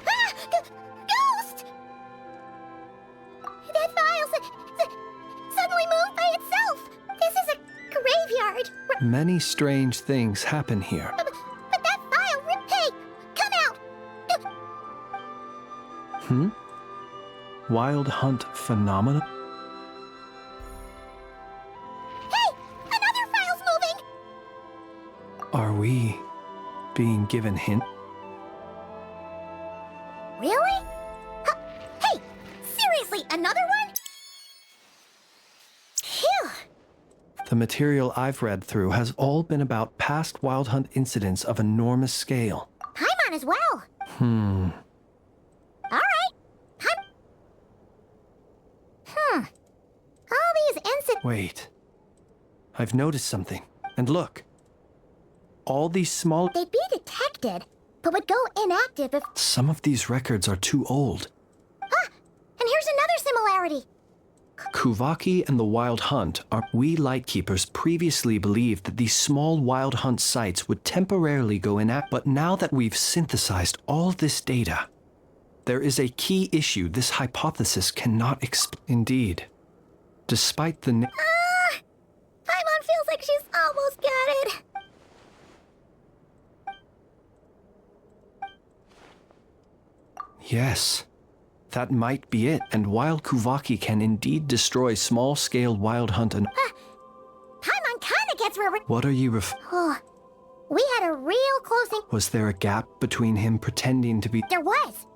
[SPEAKER 5] Ghost! That file suddenly moved by itself! This is a graveyard!
[SPEAKER 20] Many strange things happen here.
[SPEAKER 5] But that file... Hey! Come out!
[SPEAKER 20] Wild hunt phenomena?
[SPEAKER 5] Hey! Another file's moving!
[SPEAKER 20] Are we being given hint?
[SPEAKER 5] Really? Hey! Seriously, another one? Phew!
[SPEAKER 20] The material I've read through has all been about past wild hunt incidents of enormous scale.
[SPEAKER 5] Paimon as well. Alright. All these incidents...
[SPEAKER 20] Wait. I've noticed something. And look. All these small...
[SPEAKER 5] They'd be detected, but would go inactive if...
[SPEAKER 20] Some of these records are too old.
[SPEAKER 5] Ah! And here's another similarity.
[SPEAKER 20] Kuvaki and the Wild Hunt are. We Lightkeepers previously believed that these small Wild Hunt sites would temporarily go inactive, but now that we've synthesized all this data, there is a key issue this hypothesis cannot explain. Indeed. Despite the.
[SPEAKER 5] Paimon feels like she's almost got it.
[SPEAKER 20] Yes. That might be it, and while Kuvaki can indeed destroy small-scale Wild Hunt and.
[SPEAKER 5] Paimon kinda gets where
[SPEAKER 20] What are you
[SPEAKER 5] Oh, we had a real close
[SPEAKER 20] Was there a gap between him pretending to be.
[SPEAKER 5] There was.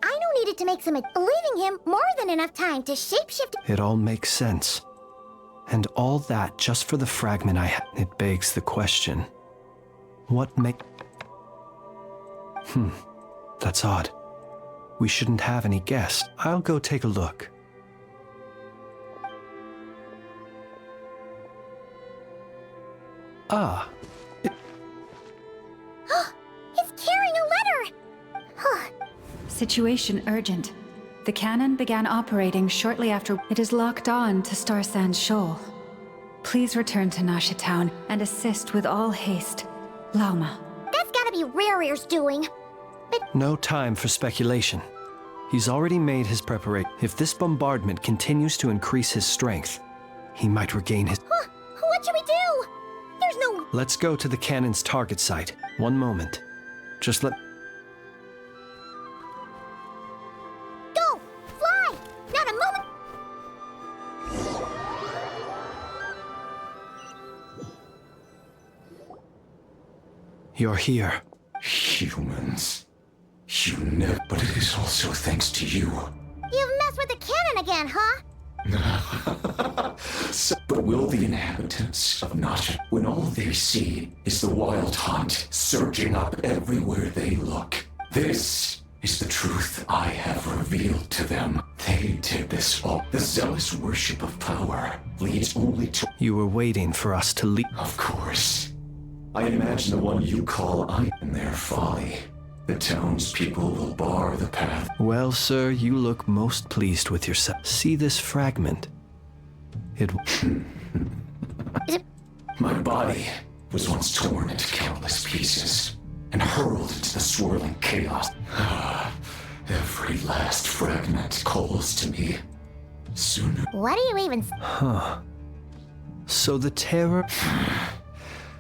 [SPEAKER 5] Aino needed to make some leaving him more than enough time to shapeshift.
[SPEAKER 20] It all makes sense. And all that just for the fragment I had. It begs the question. What make. That's odd. We shouldn't have any guests. I'll go take a look. Ah.
[SPEAKER 5] It's carrying a letter!
[SPEAKER 16] Situation urgent. The cannon began operating shortly after. It is locked on to Star Sand Shoal. Please return to Nasha Town and assist with all haste. Lauma.
[SPEAKER 5] That's gotta be Rerir's doing.
[SPEAKER 20] No time for speculation. He's already made his preparation. If this bombardment continues to increase his strength, he might regain his.
[SPEAKER 5] What should we do? There's no.
[SPEAKER 20] Let's go to the cannon's target site. One moment. Just let.
[SPEAKER 5] Go! Fly! Not a moment!
[SPEAKER 20] You're here.
[SPEAKER 19] Humans. You never. But it is also thanks to you.
[SPEAKER 5] You've messed with the cannon again, huh?
[SPEAKER 19] But will the inhabitants of Nasha, when all they see is the Wild Hunt surging up everywhere they look, this is the truth I have revealed to them. They did this all. The zealous worship of power leads only to.
[SPEAKER 20] You were waiting for us to leave.
[SPEAKER 19] Of course. I imagine the one you call I in their folly. The townspeople will bar the path.
[SPEAKER 20] Well, sir, you look most pleased with yourself. See this fragment? It.
[SPEAKER 19] My body was once torn into countless pieces and hurled into the swirling chaos. Every last fragment calls to me. Sooner.
[SPEAKER 5] What do you even.
[SPEAKER 20] Huh. So the terror.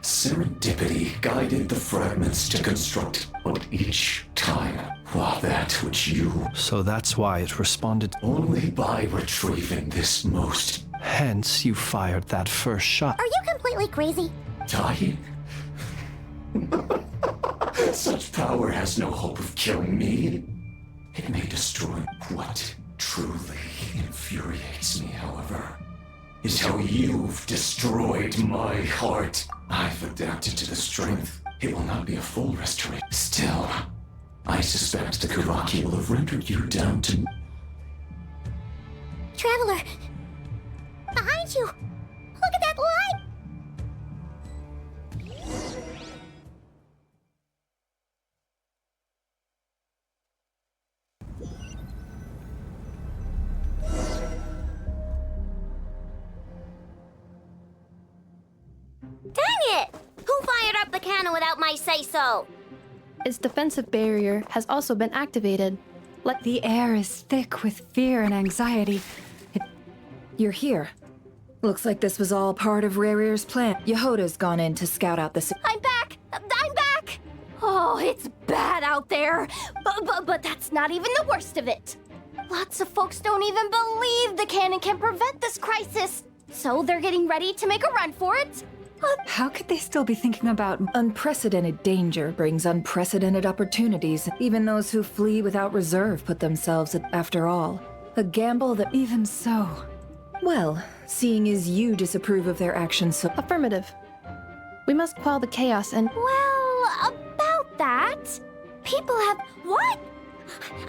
[SPEAKER 19] Serendipity guided the fragments to construct, but each time, while that which you.
[SPEAKER 20] So that's why it responded.
[SPEAKER 19] Only by retrieving this most.
[SPEAKER 20] Hence, you fired that first shot.
[SPEAKER 5] Are you completely crazy?
[SPEAKER 19] Dying? Such power has no hope of killing me. It may destroy. What truly infuriates me, however, is how you've destroyed my heart. I've adapted to the strength. It will not be a full restoration. Still, I suspect the Kuraki will have rendered you down to.
[SPEAKER 5] Traveler! Behind you! Look at that light! Dang it! Who fired up the cannon without my say-so?
[SPEAKER 6] Its defensive barrier has also been activated.
[SPEAKER 16] The air is thick with fear and anxiety.
[SPEAKER 8] You're here. Looks like this was all part of Rerir's plan. Yehoda's gone in to scout out the.
[SPEAKER 22] I'm back! I'm back! Oh, it's bad out there. But that's not even the worst of it. Lots of folks don't even believe the cannon can prevent this crisis. So they're getting ready to make a run for it.
[SPEAKER 16] How could they still be thinking about.
[SPEAKER 8] Unprecedented danger brings unprecedented opportunities. Even those who flee without reserve put themselves at. After all, a gamble that.
[SPEAKER 16] Even so.
[SPEAKER 8] Well, seeing as you disapprove of their actions, so.
[SPEAKER 6] Affirmative. We must quell the chaos and.
[SPEAKER 22] Well, about that, people have. What?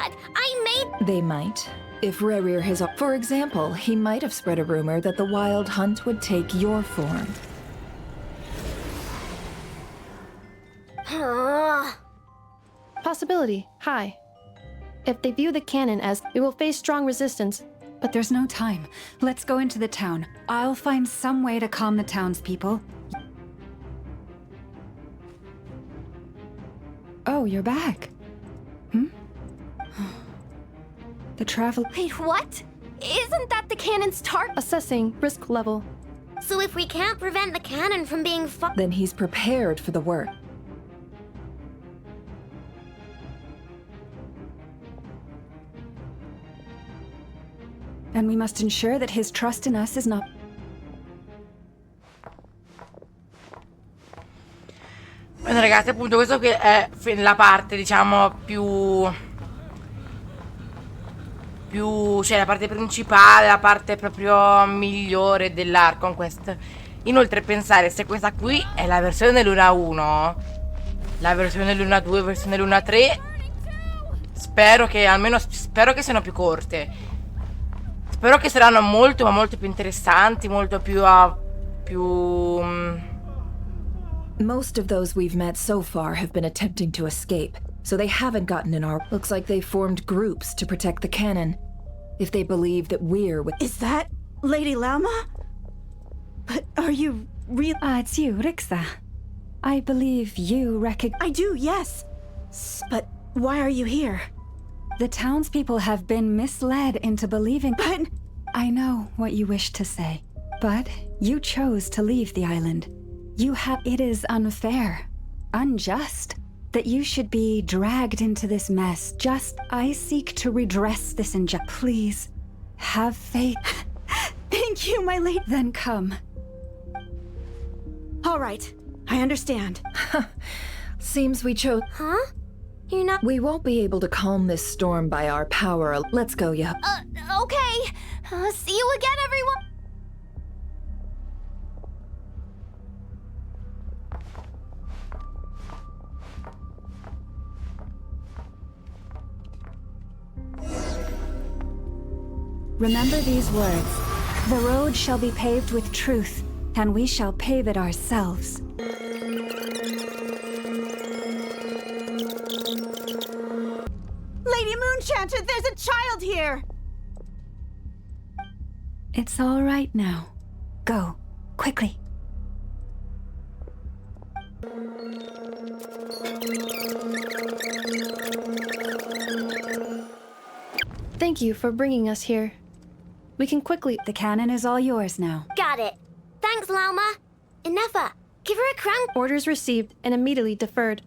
[SPEAKER 22] I made.
[SPEAKER 8] They might. If Rerir has. For example, he might have spread a rumor that the Wild Hunt would take your form.
[SPEAKER 6] Possibility high. If they view the cannon as we will face strong resistance,
[SPEAKER 16] But there's no time. Let's go into the town. I'll find some way to calm the townspeople. Oh, you're back. The travel.
[SPEAKER 22] Wait, what? Isn't that the cannon's target?
[SPEAKER 6] Assessing risk level.
[SPEAKER 5] So if we can't prevent the cannon from being
[SPEAKER 8] Then he's prepared for the work.
[SPEAKER 16] And we must ensure that his trust in us is not.
[SPEAKER 1] Bene ragazzi, appunto questo qui è la parte, diciamo, cioè la parte principale, la parte proprio migliore dell'Archon Quest. Inoltre pensare se questa qui è la versione dell'Una 1, la versione dell'Una 2, versione dell'Una 3, spero che siano più corte. Spero che saranno molto ma molto più interessanti, molto più
[SPEAKER 8] Most of those we've met so far have been attempting to escape, so they haven't gotten in our... Looks like they formed groups to protect the cannon. If they believe that we're with...
[SPEAKER 15] Is that Lady Lauma? But are you real?
[SPEAKER 16] It's you, Rixa. I believe you recognize...
[SPEAKER 15] I do, yes. But why are you here?
[SPEAKER 16] The townspeople have been misled into believing...
[SPEAKER 15] But...
[SPEAKER 16] I know what you wish to say, but you chose to leave the island. It is unfair, unjust, that you should be dragged into this mess. I seek to redress this injustice. Please, have faith.
[SPEAKER 15] Thank you, my lady.
[SPEAKER 16] Then come.
[SPEAKER 15] All right, I understand.
[SPEAKER 8] Seems we chose...
[SPEAKER 5] Huh? You're not...
[SPEAKER 8] We won't be able to calm this storm by our power. Let's go, Yup.
[SPEAKER 22] Okay. See you again, everyone.
[SPEAKER 16] Remember these words. The road shall be paved with truth, and we shall pave it ourselves.
[SPEAKER 15] Lady Moonchanter, there's a child here!
[SPEAKER 16] It's all right now. Go, quickly.
[SPEAKER 6] Thank you for bringing us here. We can quickly...
[SPEAKER 16] The cannon is all yours now.
[SPEAKER 5] Got it. Thanks, Lauma. Inefa, give her a crown.
[SPEAKER 6] Orders received and immediately deferred.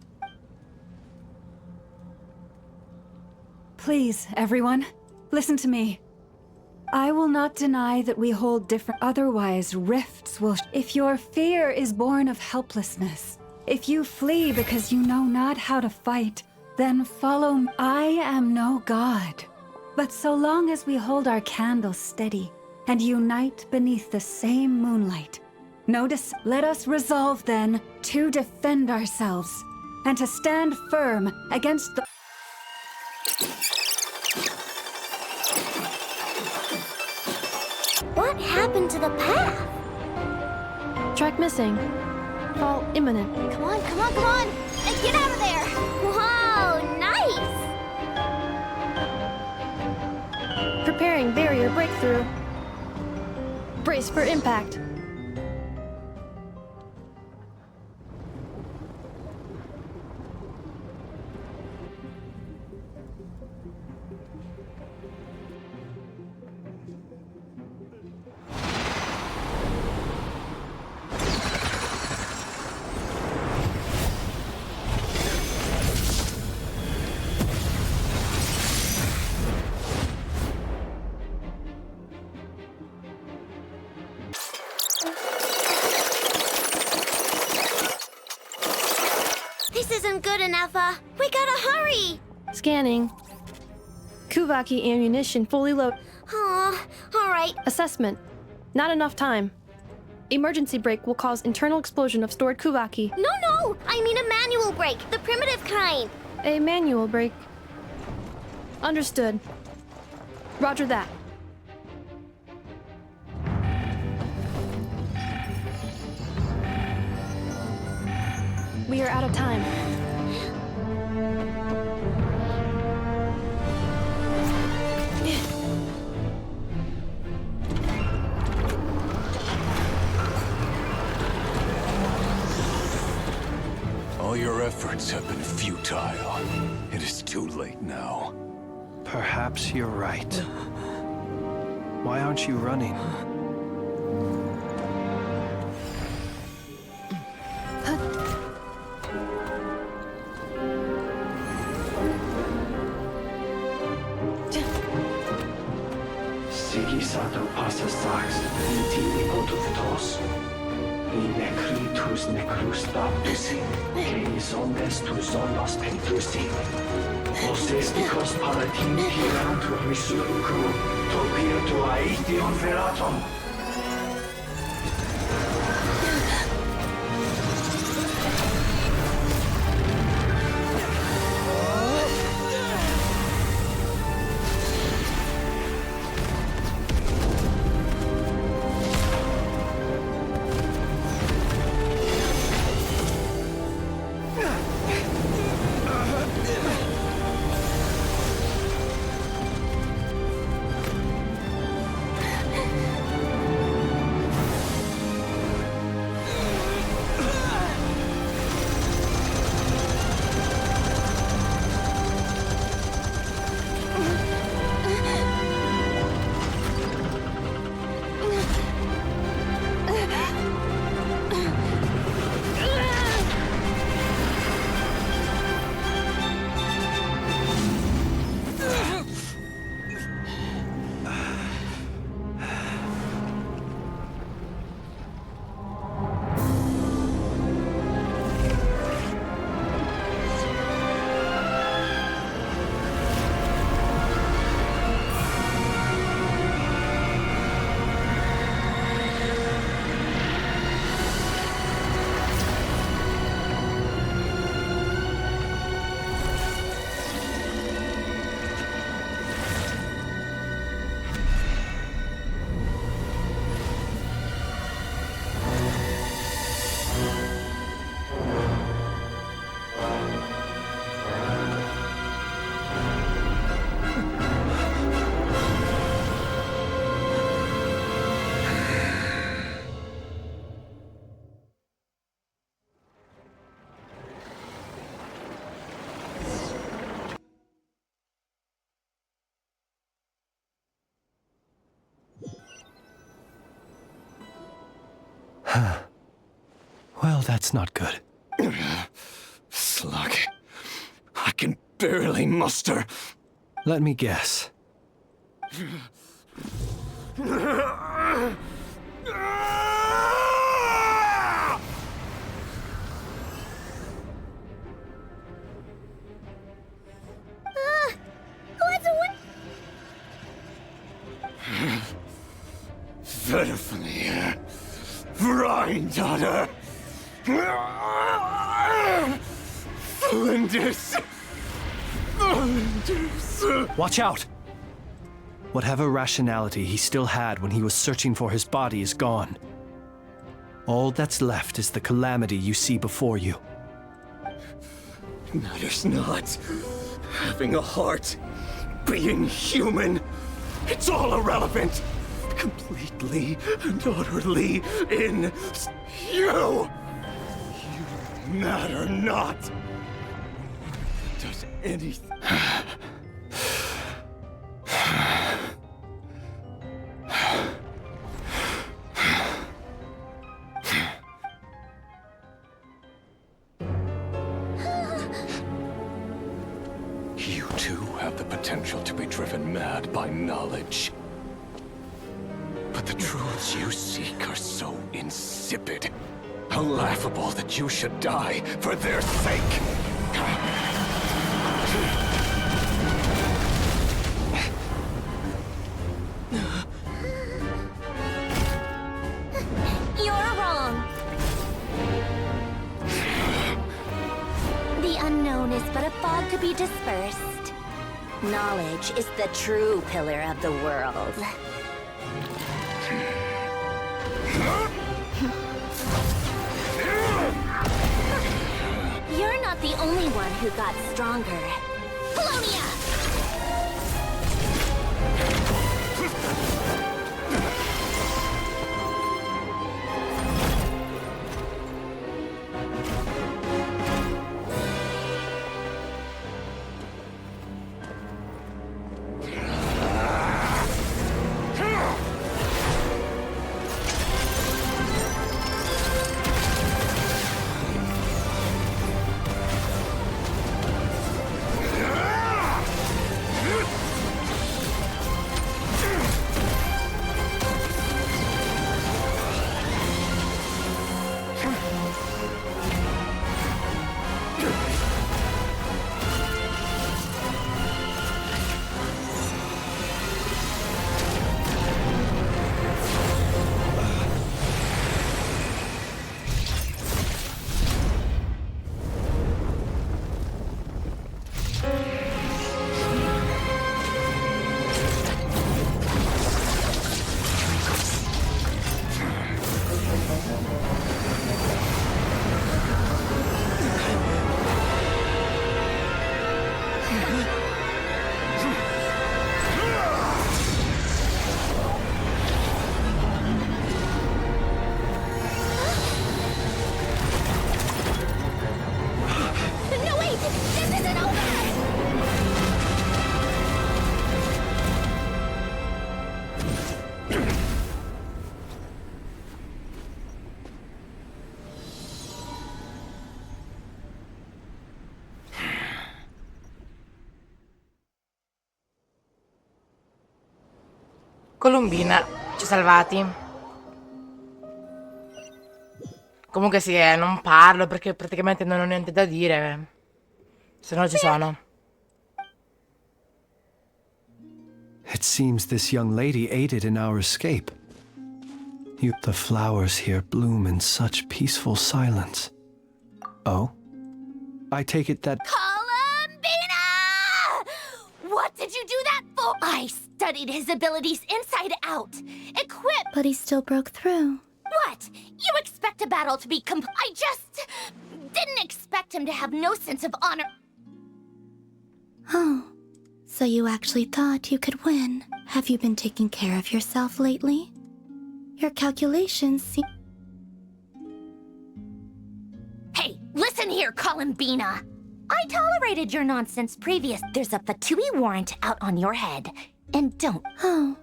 [SPEAKER 16] Please, everyone, listen to me. I will not deny that we hold different... Otherwise, rifts will... If your fear is born of helplessness, if you flee because you know not how to fight, then follow me. I am no god. But so long as we hold our candles steady and unite beneath the same moonlight, let us resolve then to defend ourselves and to stand firm against the...
[SPEAKER 5] What happened to the path?
[SPEAKER 6] Track missing. Fall imminent.
[SPEAKER 22] Come on, come on, come on! Get out of there!
[SPEAKER 5] Whoa, nice!
[SPEAKER 6] Preparing barrier breakthrough. Brace for impact.
[SPEAKER 5] This isn't good, Inefa. We gotta hurry.
[SPEAKER 6] Scanning. Kuvaki ammunition fully loaded.
[SPEAKER 5] Aw, all right.
[SPEAKER 6] Assessment. Not enough time. Emergency brake will cause internal explosion of stored Kuvaki.
[SPEAKER 5] No, I mean a manual brake, the primitive kind.
[SPEAKER 6] A manual brake. Understood. Roger that. We are out of time.
[SPEAKER 19] efforts have been futile. It is too late now.
[SPEAKER 20] Perhaps you're right. Why aren't you running?
[SPEAKER 19] Sigisato passa sax, intili potuftos. In necritus necrus baptisi, que omnes tu zonos pentusi. Os esticos palatin pirantur resurrecum, topirtu aetion veratum.
[SPEAKER 20] Well, that's not good.
[SPEAKER 19] Slug. I can barely muster.
[SPEAKER 20] Let me guess.
[SPEAKER 19] Verfnir. Rhine-daughter. Flinders.
[SPEAKER 20] Watch out! Whatever rationality he still had when he was searching for his body is gone. All that's left is the calamity you see before you.
[SPEAKER 19] Matters not. Having a heart, being human, it's all irrelevant. Completely and utterly in you. You matter not. Does anything. You too have the potential to be driven mad by knowledge. But the truths you seek are so insipid, how laughable that you should die for their sake.
[SPEAKER 5] You're wrong. The unknown is but a fog to be dispersed. Knowledge is the true pillar of the world. You're not the only one who got stronger. Polonia!
[SPEAKER 1] Columbina, ci salvati. Comunque sì, non parlo perché praticamente non ho niente da dire. Se no ci sono.
[SPEAKER 20] It seems this young lady aided in our escape. The flowers here bloom in such peaceful silence. Oh? I take it that...
[SPEAKER 22] Columbina! What did you do that for? I studied his abilities inside out. Equipped.
[SPEAKER 17] But he still broke through.
[SPEAKER 22] What? You expect a battle to be I just didn't expect him to have no sense of honor.
[SPEAKER 17] Oh, so you actually thought you could win. Have you been taking care of yourself lately? Your calculations seem...
[SPEAKER 22] Hey, listen here, Columbina. I tolerated your nonsense previous. There's a Fatui warrant out on your head. And don't.
[SPEAKER 17] Oh,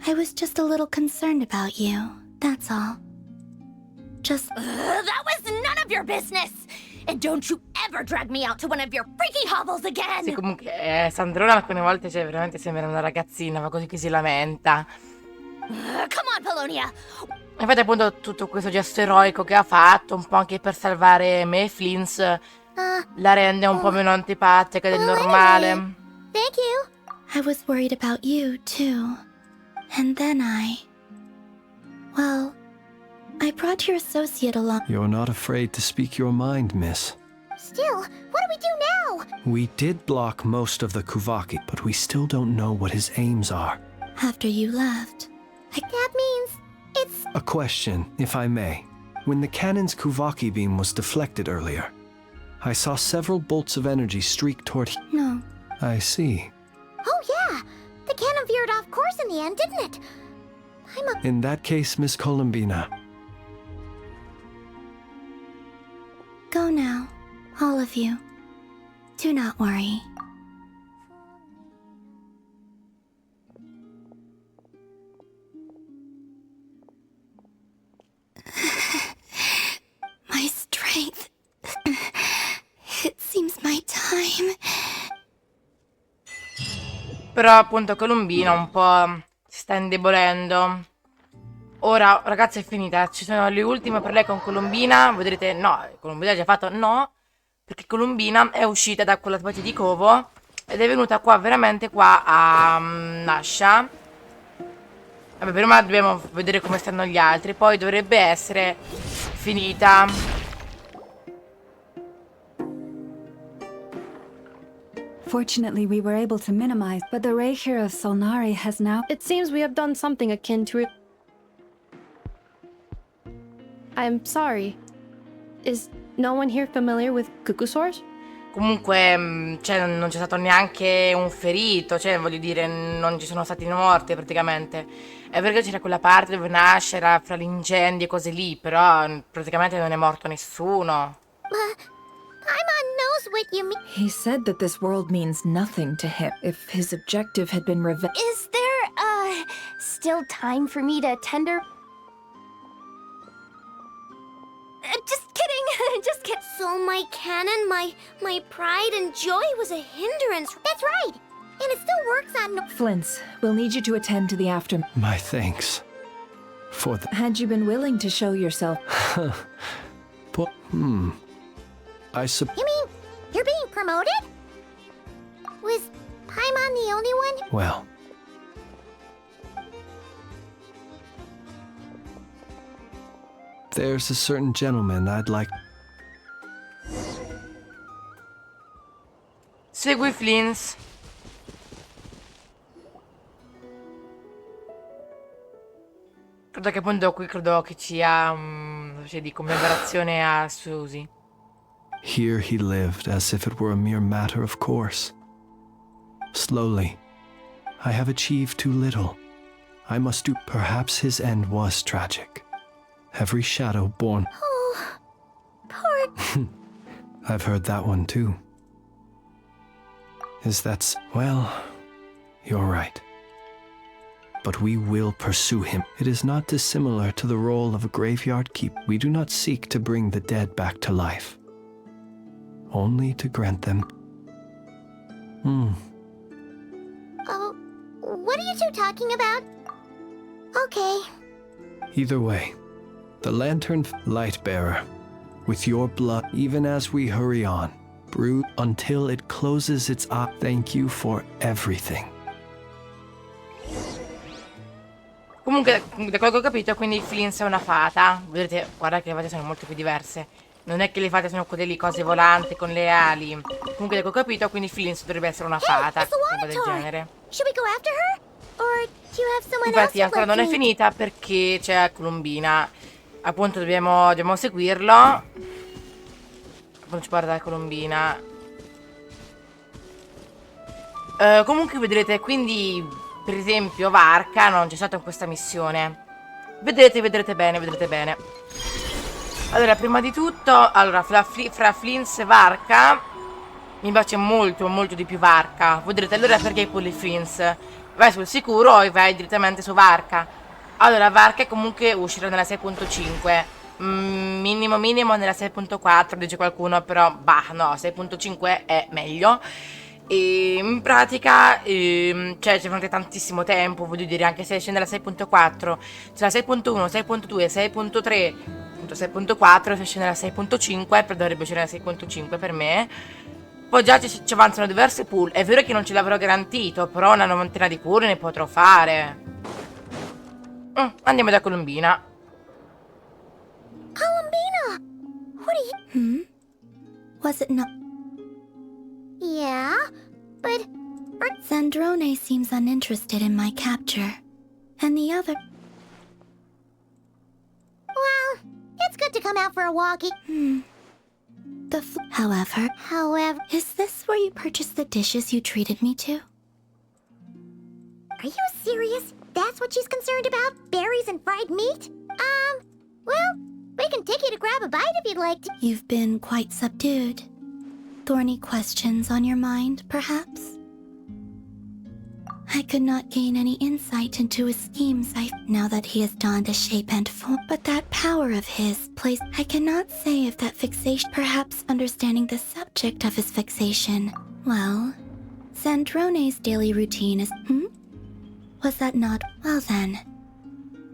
[SPEAKER 17] I was just a little concerned about you. That's all. Just...
[SPEAKER 22] that was none of your business! And don't you ever drag me out to one of your freaky hovels again!
[SPEAKER 1] Sì, comunque, Sandrona alcune volte, cioè, veramente sembra una ragazzina, ma così che si lamenta.
[SPEAKER 22] Come on, Polonia!
[SPEAKER 1] Infatti, appunto, tutto questo gesto eroico che ha fatto, un po' anche per salvare me e Flins, la rende un po' meno antipatica del normale.
[SPEAKER 17] Thank you. I was worried about you, too. And then Well, I brought your associate along.
[SPEAKER 20] You're not afraid to speak your mind, miss.
[SPEAKER 5] Still, what do we do now?
[SPEAKER 20] We did block most of the Kuvaki, but we still don't know what his aims are.
[SPEAKER 17] After you left.
[SPEAKER 5] That means it's...
[SPEAKER 20] A question, if I may. When the cannon's Kuvaki beam was deflected earlier, I saw several bolts of energy streak toward...
[SPEAKER 17] No.
[SPEAKER 20] I see.
[SPEAKER 5] Oh yeah, the cannon veered off course in the end, didn't it?
[SPEAKER 20] In that case, Miss Columbina.
[SPEAKER 17] Go now, all of you. Do not worry. My strength. It seems my time.
[SPEAKER 1] Però appunto Columbina un po' si sta indebolendo. Ora, ragazzi, è finita. Ci sono le ultime per lei con Columbina. Voi direte no, Columbina ha già fatto no, perché Columbina è uscita da quella specie di covo ed è venuta qua, veramente qua a Nasha. Vabbè, prima dobbiamo vedere come stanno gli altri, poi dovrebbe essere finita.
[SPEAKER 16] Fortunately, we were able to minimize, but the Rerir of Solnari has now...
[SPEAKER 6] It seems we have done something akin to it. I'm sorry. Is no one here familiar with Kukusaurs?
[SPEAKER 1] Comunque, cioè, non c'è stato neanche un ferito, cioè, voglio dire, non ci sono stati morti praticamente. È vero che c'era quella parte dove nasce, era fra l'incendio e cose lì, però praticamente non è morto nessuno.
[SPEAKER 5] Paimon knows what you mean.
[SPEAKER 8] He said that this world means nothing to him. If his objective had been revenge...
[SPEAKER 22] Is there, still time for me to tender... Just kidding, just kidding.
[SPEAKER 5] So my cannon, my pride and joy was a hindrance. That's right. And it still works on...
[SPEAKER 8] Flins, we'll need you to attend to the after...
[SPEAKER 20] My thanks. For the...
[SPEAKER 8] Had you been willing to show yourself...
[SPEAKER 20] But,
[SPEAKER 5] You mean, you're being promoted? Was Paimon the only one?
[SPEAKER 20] Well... There's a certain gentleman I'd like...
[SPEAKER 1] Segui Flins. Credo che appunto qui credo che ci sia una specie di commemorazione a Susie.
[SPEAKER 20] Here he lived as if it were a mere matter of course. Slowly, I have achieved too little. I must do... Perhaps his end was tragic. Every shadow born...
[SPEAKER 5] Oh, poor...
[SPEAKER 20] I've heard that one too. Is that... Well, you're right. But we will pursue him. It is not dissimilar to the role of a graveyard keeper. We do not seek to bring the dead back to life. Only to grant them...
[SPEAKER 5] Oh, what are you two talking about? Okay.
[SPEAKER 20] Either way, the lantern light bearer, with your blood, even as we hurry on, brood until it closes its eye. Thank you for everything.
[SPEAKER 1] Comunque, da quello che ho capito, quindi Flins è una fata. Vedete, guarda che le fate sono molto più diverse. Non è che le fate sono quelle lì cose volanti con le ali. Comunque, da quello che ho capito, quindi Flins dovrebbe essere una fata. Roba del genere.
[SPEAKER 5] Should we go after her? Or do you have someone
[SPEAKER 1] Infatti,
[SPEAKER 5] else
[SPEAKER 1] ancora
[SPEAKER 5] you'd
[SPEAKER 1] non
[SPEAKER 5] like
[SPEAKER 1] è
[SPEAKER 5] to meet?
[SPEAKER 1] finita perché c'è Colombina. Appunto, dobbiamo seguirlo. Appunto, ci guarda la Colombina. Comunque, vedrete, quindi... Per esempio, Varka non c'è stato in questa missione. Vedrete bene. Allora, prima di tutto, allora, fra Flins e Varka, mi piace molto di più Varka. Vedrete, allora perché pulli Flins? Vai sul sicuro e vai direttamente su Varka. Allora, Varka comunque uscirà nella 6.5. Minimo nella 6.4, dice qualcuno, però, bah, no, 6.5 è meglio. E in pratica cioè ci vorrà tantissimo tempo, voglio dire, anche se scende la 6.4 c'è la 6.1, 6.2, 6.3, 6.4, se scende la 6.5 però dovrebbe uscire la 6.5 per me. Poi già ci avanzano diverse pool. È vero che non ce l'avrò garantito, però una novantina di pool ne potrò fare. Andiamo da Colombina.
[SPEAKER 5] Colombina! What are you...
[SPEAKER 17] Was it not?
[SPEAKER 5] Yeah, but...
[SPEAKER 17] Zandrone seems uninterested in my capture. And the other...
[SPEAKER 5] Well, it's good to come out for a walk.
[SPEAKER 17] However...
[SPEAKER 5] However...
[SPEAKER 17] Is this where you purchased the dishes you treated me to?
[SPEAKER 5] Are you serious? That's what she's concerned about? Berries and fried meat? Well, we can take you to grab a bite if you'd like to.
[SPEAKER 17] You've been quite subdued. Thorny questions on your mind, perhaps? I could not gain any insight into his schemes now that he has donned a shape and form. But that power of his plays... I cannot say if that fixation... Perhaps understanding the subject of his fixation. Well, Zandrone's daily routine is... Was that not... Well then.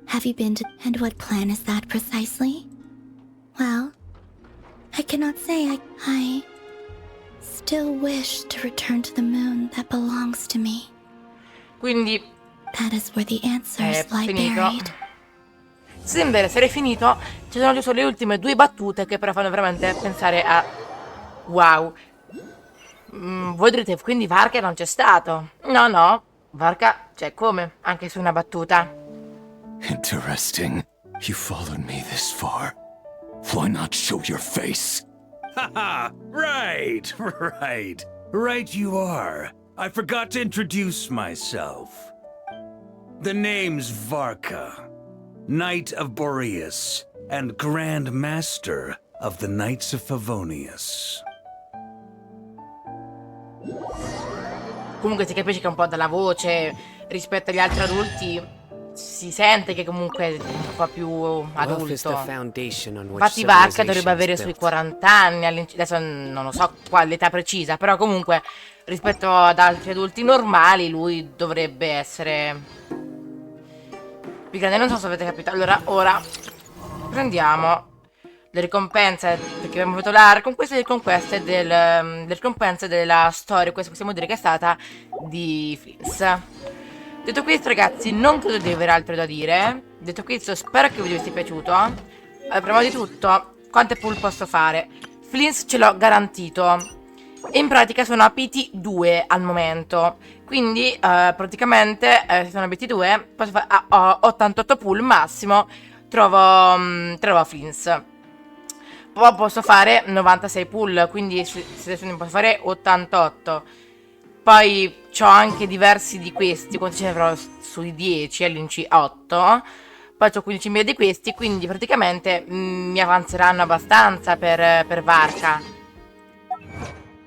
[SPEAKER 17] Have you been to... And what plan is that precisely? Well, I cannot say I still wish to return to the moon that belongs to me.
[SPEAKER 1] Quindi
[SPEAKER 17] that is where the answers lie
[SPEAKER 1] finito.
[SPEAKER 17] buried.
[SPEAKER 1] Sembra essere finito. Ci sono giusto le ultime due battute che però fanno veramente pensare a wow. Voi direte, quindi Varka non c'è stato? No, Varka c'è come? Anche su una battuta.
[SPEAKER 19] Interesting. You followed me this far. Why not show your face?
[SPEAKER 7] Haha, right. Right you are. I forgot to introduce myself. The name's Varka, Knight of Boreas, and Grand Master of the Knights of Favonius.
[SPEAKER 1] Comunque si capisce che un po' dalla voce rispetto agli altri adulti si sente che comunque è un po' più adulto. Infatti Varka dovrebbe avere sui 40 anni adesso non lo so quale età precisa, però comunque rispetto ad altri adulti normali lui dovrebbe essere più grande. Non so se avete capito. Allora ora prendiamo le ricompense, perché abbiamo avuto l'arco. Queste ricompense le ricompense della storia, questo possiamo dire che è stata di Flins. Detto questo, ragazzi, non credo di avere altro da dire. Detto questo, spero che il video vi sia piaciuto. Allora, prima di tutto, quante pull posso fare? Flins ce l'ho garantito. E in pratica sono a PT2 al momento. Quindi, praticamente, se sono a PT2, posso fare 88 pull massimo. Trovo Flins. Poi posso fare 96 pull, quindi se ne posso fare 88. Poi ho anche diversi di questi, quanti ce ne avrò sui 10, all'inci 8. Poi ho 15.000 di questi, quindi praticamente mi avanzeranno abbastanza per Varka.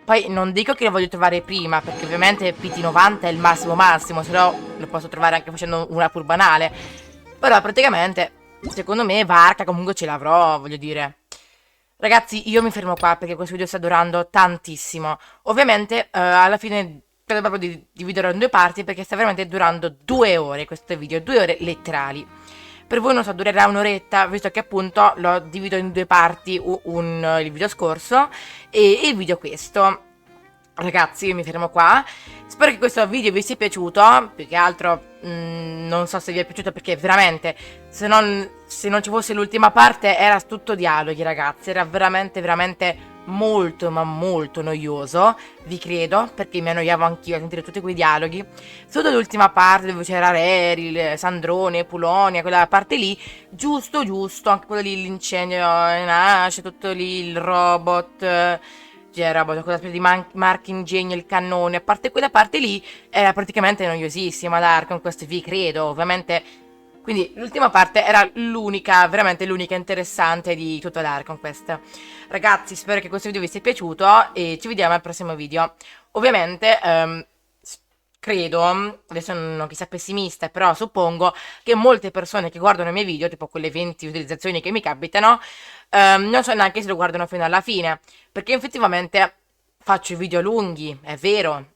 [SPEAKER 1] Poi non dico che lo voglio trovare prima, perché ovviamente PT90 è il massimo, se no lo posso trovare anche facendo una pull banale. Però praticamente, secondo me, Varka comunque ce l'avrò, voglio dire. Ragazzi, io mi fermo qua perché questo video sta durando tantissimo. Ovviamente alla fine credo proprio di dividerlo in due parti perché sta veramente durando 2 ore questo video, 2 ore letterali. Per voi non so, durerà un'oretta, visto che appunto lo divido in due parti, il video scorso e il video questo. Ragazzi, io mi fermo qua. Spero che questo video vi sia piaciuto. Più che altro non so se vi è piaciuto perché veramente se non ci fosse l'ultima parte era tutto dialoghi, ragazzi. Era veramente molto ma molto noioso. Vi credo, perché mi annoiavo anch'io a sentire tutti quei dialoghi. Solo l'ultima parte dove c'era Rerir, Sandrone, Pulonia, quella parte lì, giusto, anche quello lì, l'incendio nasce, tutto lì, il robot, c'era quella specie di marchingegno, il cannone, a parte quella parte lì, era praticamente noiosissima l'Archon, questo vi credo, ovviamente. Quindi l'ultima parte era l'unica, veramente l'unica interessante di tutto l'Archon questa. Ragazzi, spero che questo video vi sia piaciuto e ci vediamo al prossimo video. Ovviamente, credo, adesso non chissà pessimista, però suppongo che molte persone che guardano i miei video, tipo quelle 20 utilizzazioni che mi capitano, non so neanche se lo guardano fino alla fine, perché effettivamente faccio video lunghi, è vero,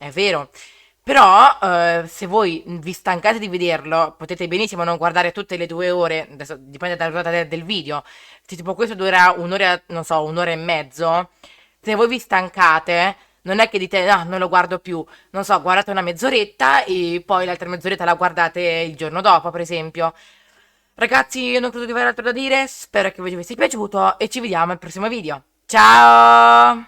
[SPEAKER 1] però se voi vi stancate di vederlo, potete benissimo non guardare tutte le 2 ore, adesso dipende dalla durata del video, se tipo questo dura un'ora, non so, un'ora e mezzo, se voi vi stancate, non è che dite, no, non lo guardo più, non so, guardate una mezz'oretta e poi l'altra mezz'oretta la guardate il giorno dopo, per esempio. Ragazzi, io non credo di avere altro da dire, spero che il video vi sia piaciuto e ci vediamo al prossimo video. Ciao!